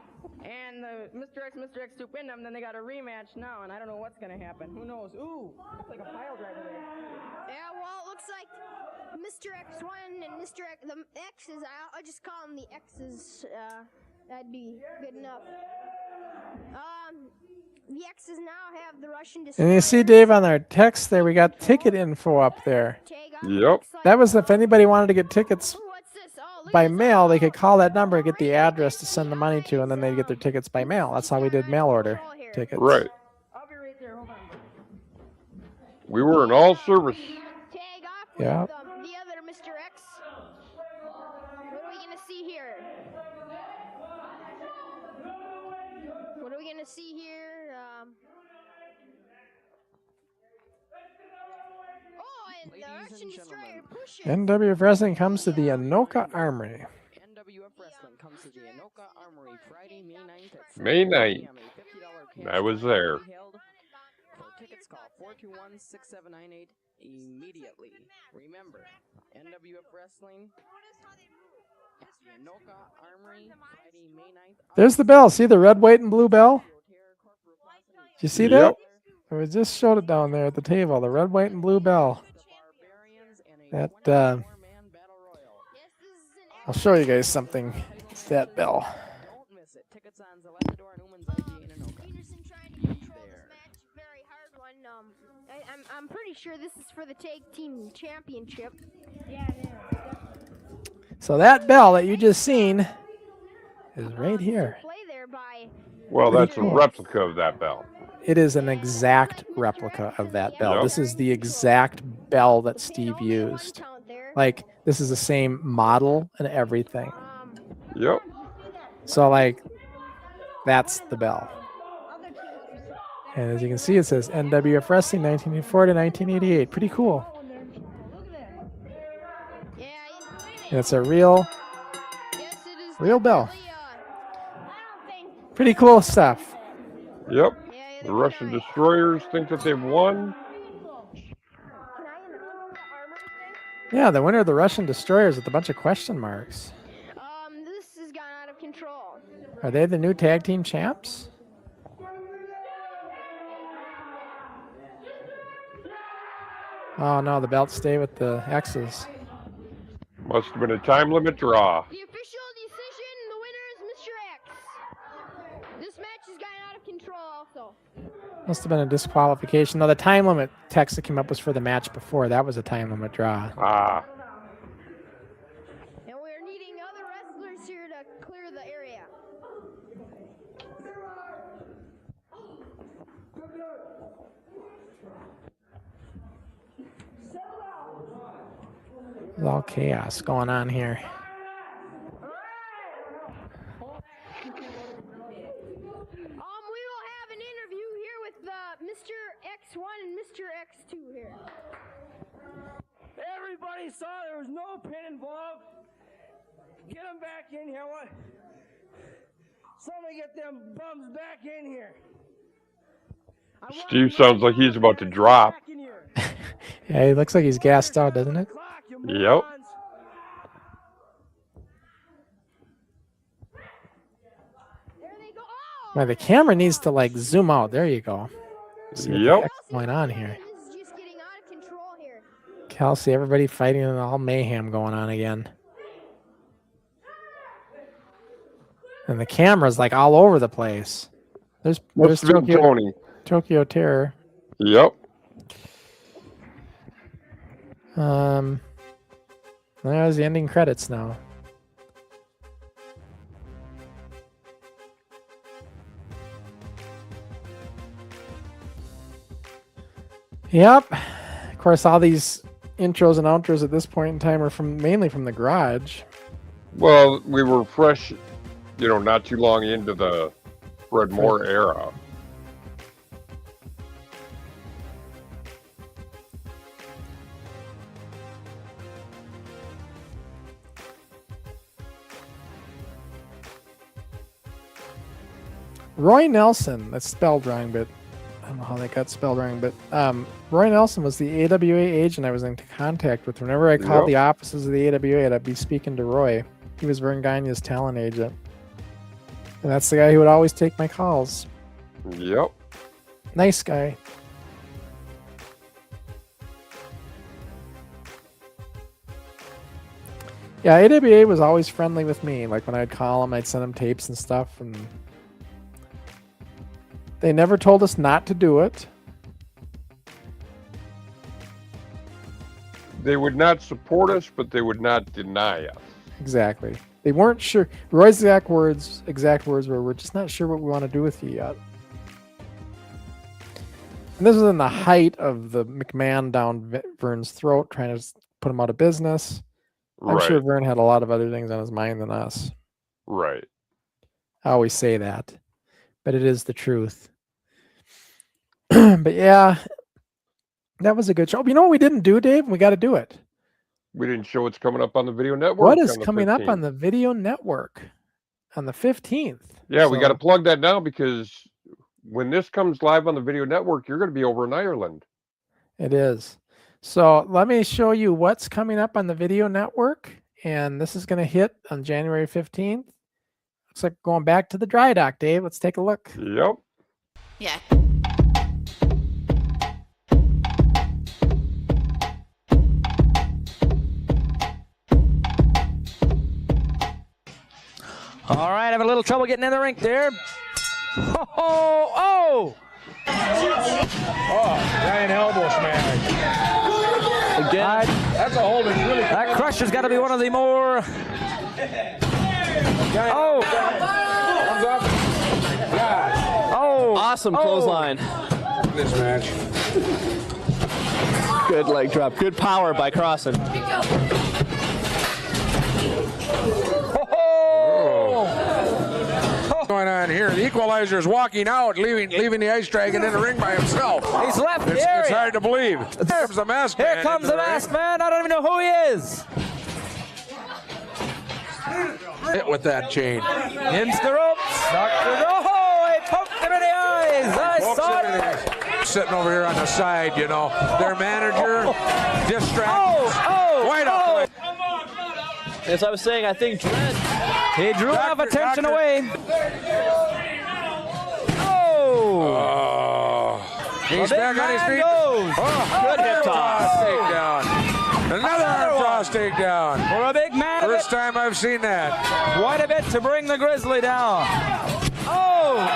and Mr. X and Mr. X2 pinned them, then they got a rematch now, and I don't know what's going to happen. Who knows? Ooh, looks like a pile driver there. Yeah, well, it looks like Mr. X1 and Mr. X, the X's, I'll just call them the X's, that'd be good enough. The X's now have the Russian Destroyers. And you see, Dave, on our text there, we got ticket info up there. Yep. That was if anybody wanted to get tickets by mail, they could call that number and get the address to send the money to, and then they'd get their tickets by mail. That's how we did mail order tickets. Right. I'll be right there, hold on. We were in all service. Yeah. The other Mr. X. What are we going to see here? What are we going to see here? And the Russian Destroyer pushes. NWF Wrestling comes to the Anoka Armory. NWF Wrestling comes to the Anoka Armory Friday, May 9th at May 9th. I was there. For tickets, call 421-6798 immediately. Remember, NWF Wrestling at the Anoka Armory Friday, May 9th. There's the bell. See the red, white, and blue bell? Did you see that? We just showed it down there at the table. The red, white, and blue bell. That I'll show you guys something. It's that bell. Don't miss it. Tickets on Zelecador and Uman's ID in Anoka. Very hard one. I'm pretty sure this is for the Tag Team Championship. Yeah, it is. So that bell that you just seen is right here. Well, Pretty that's cool. a replica of that bell. It is an exact replica of that bell. Yep. This is the exact bell that Steve used. Like, this is the same model and everything. Yep. So, like, that's the bell. And as you can see, it says NWF Wrestling 1984 to 1988. Pretty cool. And it's a real bell. Pretty cool stuff. Yep. The Russian destroyers think that they've won. Yeah, the winner of the Russian destroyers with a bunch of question marks. This has gone out of control. Are they the new tag team champs? Oh no, the belts stay with the X's. Must have been a time limit draw. The official decision, the winner is Mr. X. This match has gotten out of control also. Must have been a disqualification. No, the time limit text that came up was for the match before. That was a time limit draw. Ah. And we're needing other wrestlers here to clear the area. There's all chaos going on here. We will have an interview here with Mr. X1 and Mr. X2 here. Everybody saw there was no pin involved. Get them back in here. What? Somebody get them bums back in here. Steve sounds like he's about to drop. Yeah, he looks like he's gassed out, doesn't it? Yep. Well, the camera needs to like zoom out. There you go. See what the Yep. heck's going on here. Kelsey, everybody fighting and all mayhem going on again. And the camera's like all over the place. There's Must have been Tony. Tokyo Terror. Yep. There's the ending credits now. Yep. Of course, all these intros and outros at this point in time are mainly from the garage. Well, we were fresh, not too long into the Fred Moore era. Roy Nelson, that's spelled wrong, but I don't know how that got spelled wrong, but Roy Nelson was the AWA agent I was in contact with. Whenever I called the offices of the AWA, I'd be speaking to Roy. He was Vern Gagne's talent agent. And that's the guy who would always take my calls. Yep. Nice guy. Yeah, AWA was always friendly with me. Like when I'd call them, I'd send them tapes and stuff, and they never told us not to do it. They would not support us, but they would not deny us. Exactly. They weren't sure. Roy's exact words were, "We're just not sure what we want to do with you yet." And this was in the height of the McMahon down Vern's throat, trying to put him out of business. I'm sure Vern had a lot of other things on his mind than us. Right. I always say that, but it is the truth. But yeah, that was a good show. You know what we didn't do, Dave? We got to do it. We didn't show what's coming up on the Video Network. What is on the coming up 15th. on the Video Network on the 15th? Yeah, we got to plug that now because when this comes live on the Video Network, you're going to be over in Ireland. It is. So let me show you what's coming up on the Video Network. And this is going to hit on January 15th. Looks like going back to the dry dock, Dave. Let's take a look. Yep. Yeah. All right, having a little trouble getting in the rink there. Oh! Oh, giant elbow smash. Again, that's a hold. It's really that Crusher's got to be one of the more. Oh! Comes up. Yeah. Oh! Awesome clothesline. This match. Good leg drop. Good power by Crossen. What's going on here? The Equalizer's walking out, leaving the Ice Dragon in the ring by himself. He's left the It's area. hard to believe. Here comes the mask man. Here comes the masked man. I don't even know who he is. Hit with that chain. Into the ropes. Oh, he poked him in the eyes. I saw it. Sitting over here on the side, you know. Their manager distracted. Oh, Wide up. As I was saying, I think Dread. He drew enough attention away. Oh! He's back on his feet. Good hip toss. Takedown. Another arm toss takedown. For a big man. First time I've seen that. Quite a bit to bring the Grizzly down. Oh!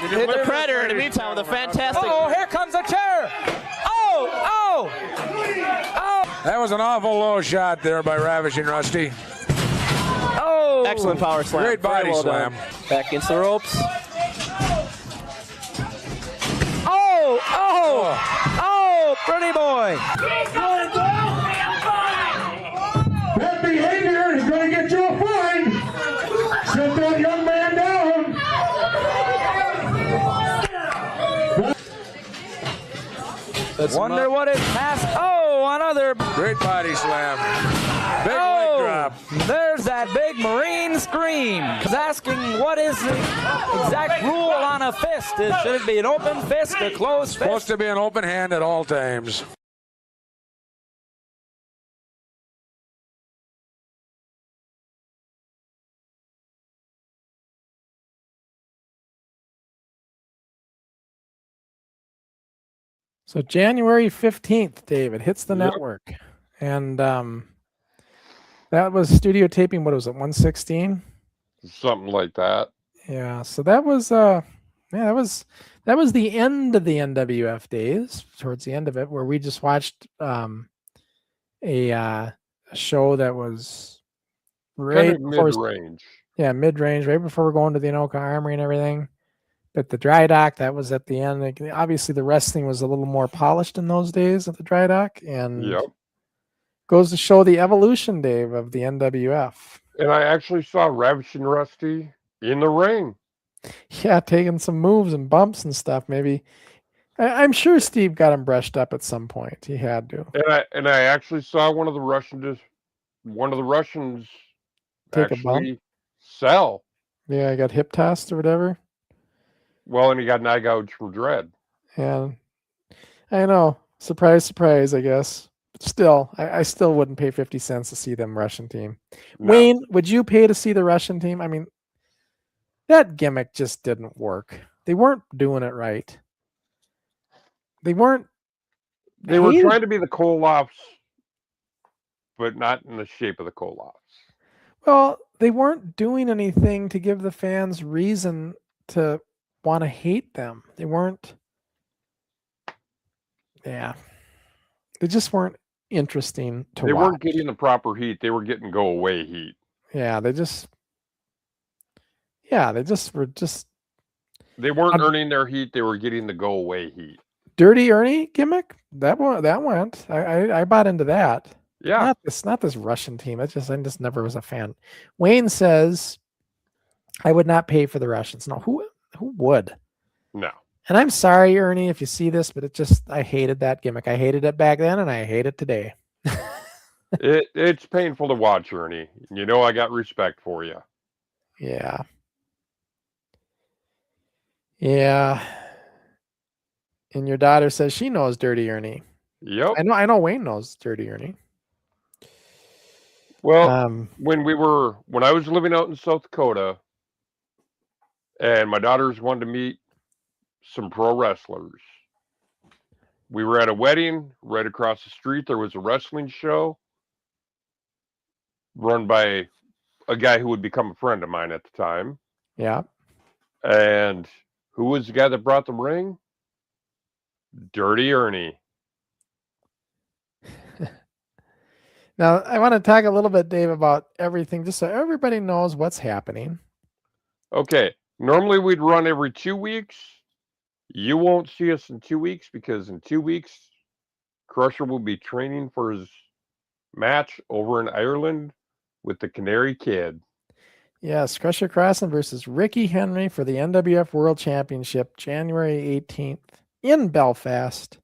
Hit the Predator in the meantime with a fantastic. Oh, here comes a chair. Oh! That was an awful low shot there by Ravishing Rusty. Oh! Excellent power slam. Great body Very well slam. done. Back into the ropes. Oh! Pretty boy. That behavior is going to get you a fine. Sit that young man down. Wonder what is past. Oh, another. Great body slam. Big leg drop. There's that big Marine scream. He's asking what is the exact rule on a fist. Should it be an open fist, a closed fist? Supposed to be an open hand at all times. So January 15th, David, hits the network. And that was studio taping, what was it, 116? Something like that. Yeah, so that was that was the end of the NWF days, towards the end of it, where we just watched a show that was right Kind of mid-range. Yeah, mid-range, right before we're going to the Anoka Armory and everything. But the dry dock, that was at the end. Like, obviously, the wrestling was a little more polished in those days at the dry dock, and goes to show the evolution, Dave, of the NWF. And I actually saw Ravishing Rusty in the ring. Yeah, taking some moves and bumps and stuff. Maybe I'm sure Steve got him brushed up at some point. He had to. And I actually saw one of the Russians Take a bump? actually sell. Yeah, I got hip tossed or whatever. Well, and he got an eye gouge from Dread. Yeah, I know. Surprise, surprise, I guess. But still, I still wouldn't pay 50 cents to see them Russian team. No. Wayne, would you pay to see the Russian team? I mean, that gimmick just didn't work. They weren't doing it right. They weren't. They were trying to be the Koloffs, but not in the shape of the Koloffs. Well, they weren't doing anything to give the fans reason to want to hate them. They weren't. Yeah. They just weren't interesting to watch. They weren't getting the proper heat. They were getting go away heat. Yeah, they just were just. They weren't earning their heat. They were getting the go away heat. Dirty Ernie gimmick that went. I bought into that. Yeah, not this Russian team. I just never was a fan. Wayne says, "I would not pay for the Russians." No, who would? No. And I'm sorry, Ernie, if you see this, but I hated that gimmick. I hated it back then, and I hate it today. It's painful to watch, Ernie. You know I got respect for you. Yeah. Yeah. And your daughter says she knows Dirty Ernie. Yep. I know Wayne knows Dirty Ernie. Well, when I was living out in South Dakota, and my daughters wanted to meet some pro wrestlers. We were at a wedding right across the street. There was a wrestling show run by a guy who would become a friend of mine at the time. Yeah. And who was the guy that brought the ring? Dirty Ernie. Now, I want to talk a little bit, Dave, about everything, just so everybody knows what's happening. Okay. Normally we'd run every 2 weeks. You won't see us in 2 weeks because in 2 weeks, Crusher will be training for his match over in Ireland with the Canary Kid. Yes, Crusher Crossen versus Ricky Henry for the NWF World Championship, January 18th in Belfast.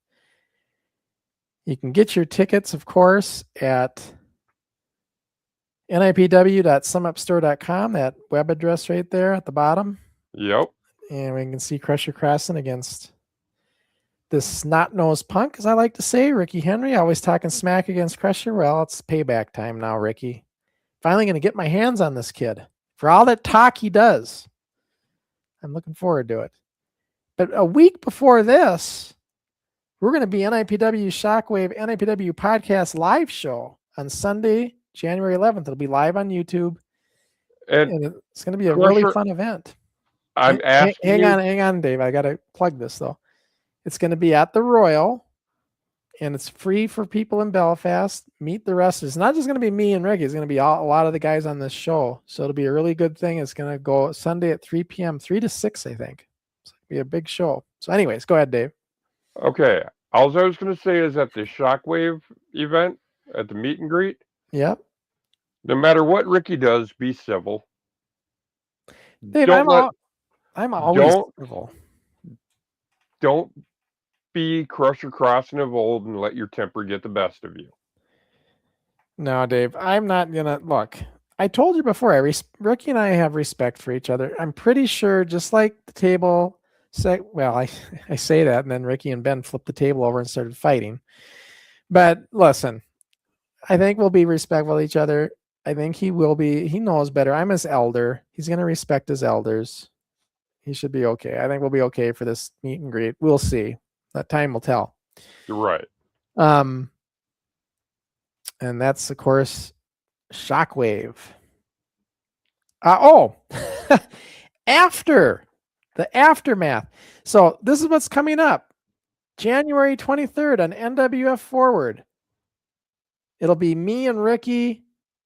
You can get your tickets, of course, at nipw.sumupstore.com, that web address right there at the bottom. Yep. And we can see Crusher Crossen against this snot-nosed punk, as I like to say, Ricky Henry, always talking smack against Crusher. Well, it's payback time now, Ricky. Finally going to get my hands on this kid. For all that talk he does, I'm looking forward to it. But a week before this, we're going to be NIPW Shockwave NIPW Podcast live show on Sunday, January 11th. It'll be live on YouTube. And it's going to be a really fun event. I'm asking hang on, Dave. I got to plug this, though. It's going to be at the Royal, and it's free for people in Belfast. Meet the wrestlers. It's not just going to be me and Ricky. It's going to be a lot of the guys on this show. So it'll be a really good thing. It's going to go Sunday at 3 p.m., 3 to 6, I think. It's going to be a big show. So anyways, go ahead, Dave. Okay. All I was going to say is at the Shockwave event, at the meet and greet. Yep. No matter what Ricky does, be civil. Dave, I'm always civil. Don't be Crusher Crossen of old and let your temper get the best of you. No, Dave, I'm not going to look. I told you before, Ricky and I have respect for each other. I'm pretty sure, just like the table say, well, I say that, and then Ricky and Ben flipped the table over and started fighting. But listen, I think we'll be respectful of each other. I think he will be. He knows better. I'm his elder. He's going to respect his elders. He should be okay. I think we'll be okay for this meet and greet. We'll see. That time will tell. You're right. And that's, of course, Shockwave. After the aftermath. So this is what's coming up. January 23rd on NWF Forward. It'll be me and Ricky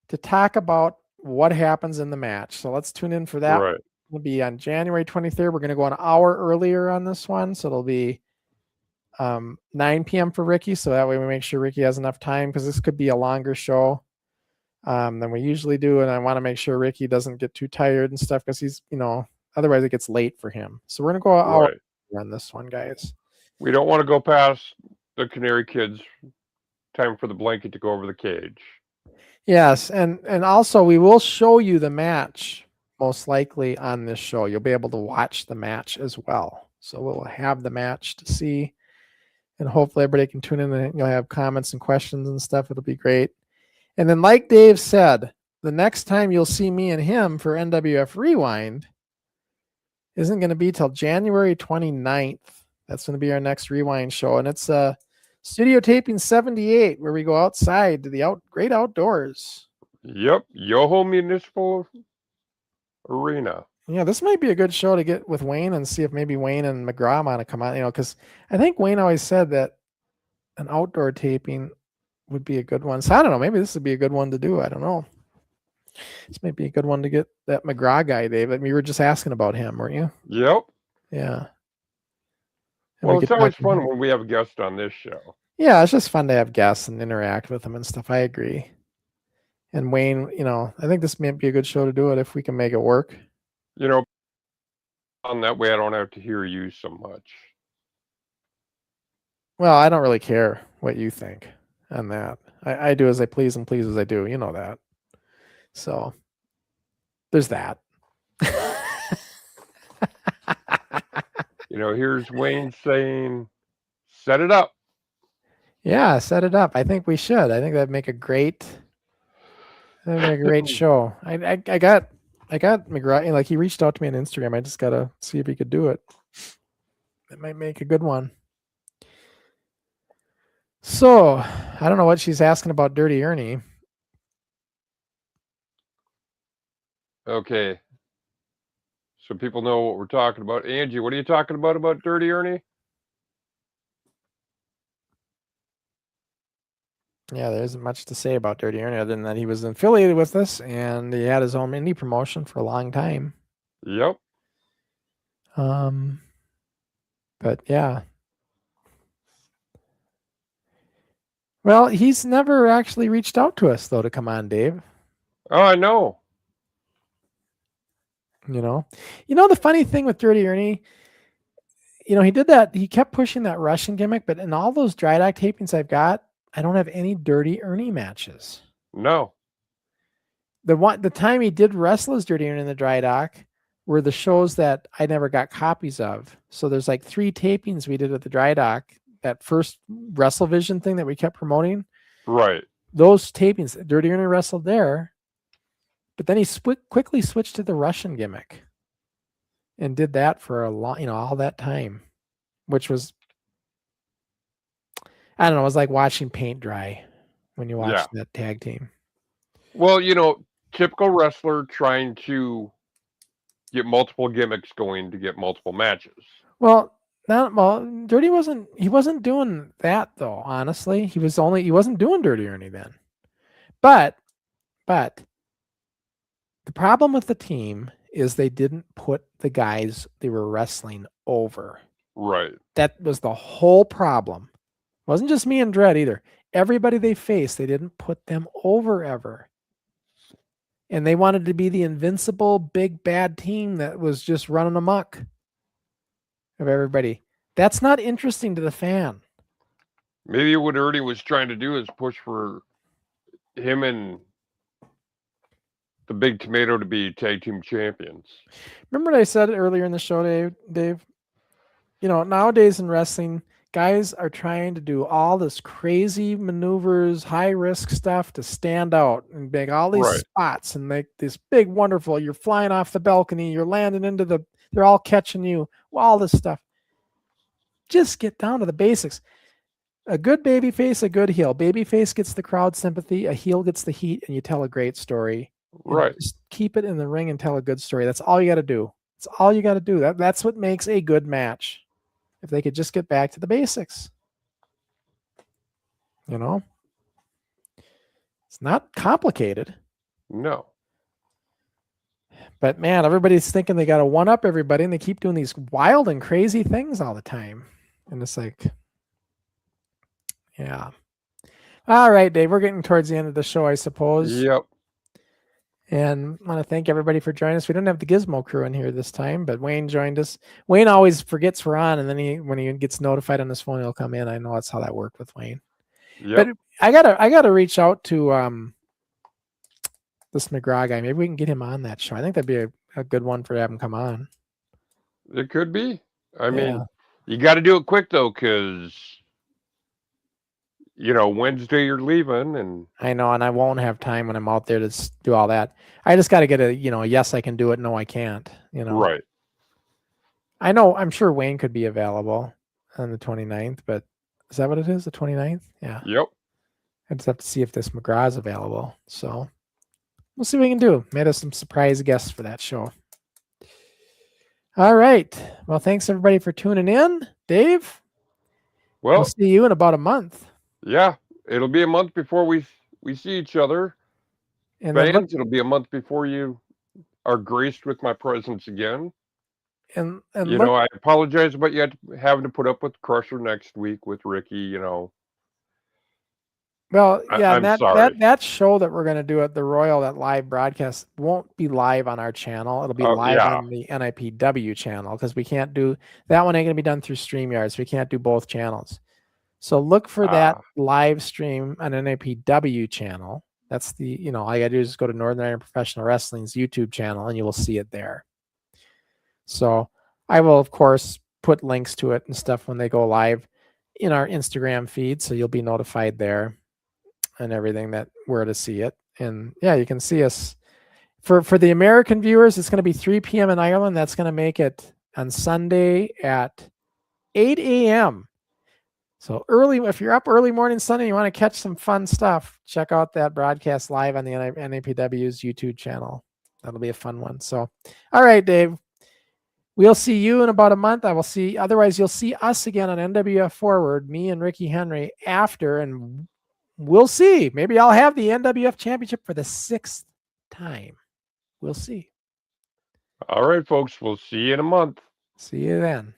to talk about what happens in the match. So let's tune in for that. Right. It'll be on January 23rd. We're going to go an hour earlier on this one. So it'll be 9 p.m. for Ricky. So that way we make sure Ricky has enough time, because this could be a longer show than we usually do. And I want to make sure Ricky doesn't get too tired and stuff, because he's, otherwise it gets late for him. So we're going to go an hour on this one, guys. We don't want to go past the Canary Kids. Time for the blanket to go over the cage. Yes. And also we will show you the match most likely on this show. You'll be able to watch the match as well. So we'll have the match to see, and hopefully everybody can tune in and you'll have comments and questions and stuff. It'll be great. And then, like Dave said, the next time you'll see me and him for NWF Rewind isn't going to be till January 29th. That's going to be our next Rewind show. And it's Studio Taping 78, where we go outside to the great outdoors. Yep. Yoho Municipal Arena. Yeah, this might be a good show to get with Wayne and see if maybe Wayne and McGraw want to come out, because I think Wayne always said that an outdoor taping would be a good one. So I don't know, maybe this would be a good one to do. I don't know. This might be a good one to get that McGraw guy, Dave. I mean, you were just asking about him, weren't you? Yep. Yeah. And Well, it's always fun when we have a guest on this show. Yeah, it's just fun to have guests and interact with them and stuff. I agree. And Wayne, I think this might be a good show to do it if we can make it work. On that way I don't have to hear you so much. Well, I don't really care what you think on that. I do as I please and please as I do. You know that. So there's that. Here's Wayne saying, set it up. Yeah, set it up. I think we should. I think that'd make a great show. I got McGraw, like, he reached out to me on Instagram. I just gotta see if he could do it. It might make a good one. So I don't know what she's asking about Dirty Ernie. Okay. So people know what we're talking about. Angie, what are you talking about Dirty Ernie? Yeah, there isn't much to say about Dirty Ernie other than that he was affiliated with us and he had his own indie promotion for a long time. Yep. But yeah. Well, he's never actually reached out to us though to come on, Dave. Oh, I know. You know, the funny thing with Dirty Ernie, he did that. He kept pushing that Russian gimmick, but in all those dry dock tapings I've got, I don't have any Dirty Ernie matches. No. The time he did wrestle as Dirty Ernie in the dry dock were the shows that I never got copies of. So there's like 3 tapings we did at the dry dock. That first WrestleVision thing that we kept promoting. Right. Those tapings, Dirty Ernie wrestled there, but then he quickly switched to the Russian gimmick and did that for a long, all that time, which was, I don't know, it was like watching paint dry when you watch that tag team. Well, typical wrestler trying to get multiple gimmicks going to get multiple matches. Well, Dirty he wasn't doing that though, honestly. He wasn't doing Dirty Ernie then. But the problem with the team is they didn't put the guys they were wrestling over. Right. That was the whole problem. It wasn't just me and Dredd either. Everybody they faced, they didn't put them over ever. And they wanted to be the invincible big bad team that was just running amok of everybody. That's not interesting to the fan. Maybe what Ernie was trying to do is push for him and the Big Tomato to be tag team champions. Remember what I said earlier in the show, Dave? Nowadays in wrestling, guys are trying to do all this crazy maneuvers, high risk stuff to stand out and make all these spots and make this big, wonderful. You're flying off the balcony, you're landing they're all catching you, all this stuff. Just get down to the basics. A good babyface, a good heel. Babyface gets the crowd sympathy, a heel gets the heat, and you tell a great story. Right. Just keep it in the ring and tell a good story. That's all you got to do. That's all you got to do. That's what makes a good match. If they could just get back to the basics. It's not complicated. No. But man, everybody's thinking they got to one up everybody and they keep doing these wild and crazy things all the time. And it's like, yeah. All right, Dave, we're getting towards the end of the show, I suppose. Yep. And I want to thank everybody for joining us. We don't have the Gizmo crew in here this time, but Wayne joined us. Wayne always forgets we're on, and then when he gets notified on his phone, he'll come in. I know that's how that worked with Wayne. Yep. But I gotta reach out to this McGraw guy. Maybe we can get him on that show. I think that'd be a good one for him come on. It could be. I mean, you got to do it quick though, because Wednesday you're leaving, and I know, and I won't have time when I'm out there to do all that. I just got to get a yes, I can do it. No, I can't. Right. I know. I'm sure Wayne could be available on the 29th, but is that what it is? The 29th? Yeah. Yep. I just have to see if this McGraw is available. So we'll see what we can do. Made us some surprise guests for that show. All right. Well, thanks everybody for tuning in. Dave, we'll see you in about a month. Yeah, it'll be a month before we see each other. And fans, it'll be a month before you are graced with my presence again. And I apologize about you having to put up with Crusher next week with Ricky. Well, yeah, I'm sorry. that show that we're going to do at the Royal, that live broadcast, won't be live on our channel. It'll be live on the NIPW channel because we can't do that one. Ain't going to be done through StreamYard, so we can't do both channels. So look for that live stream on NIPW channel. That's the all you got to do is go to Northern Iron Professional Wrestling's YouTube channel, and you will see it there. So I will, of course, put links to it and stuff when they go live in our Instagram feed, so you'll be notified there and everything that where to see it. And yeah, you can see us. For the American viewers, it's going to be 3 p.m. in Ireland. That's going to make it on Sunday at 8 a.m. So early, if you're up early morning Sunday, you want to catch some fun stuff, check out that broadcast live on the NAPW's YouTube channel. That'll be a fun one. So, all right, Dave, we'll see you in about a month. Otherwise you'll see us again on NWF Forward, me and Ricky Henry after, and we'll see. Maybe I'll have the NWF Championship for the 6th time. We'll see. All right, folks. We'll see you in a month. See you then.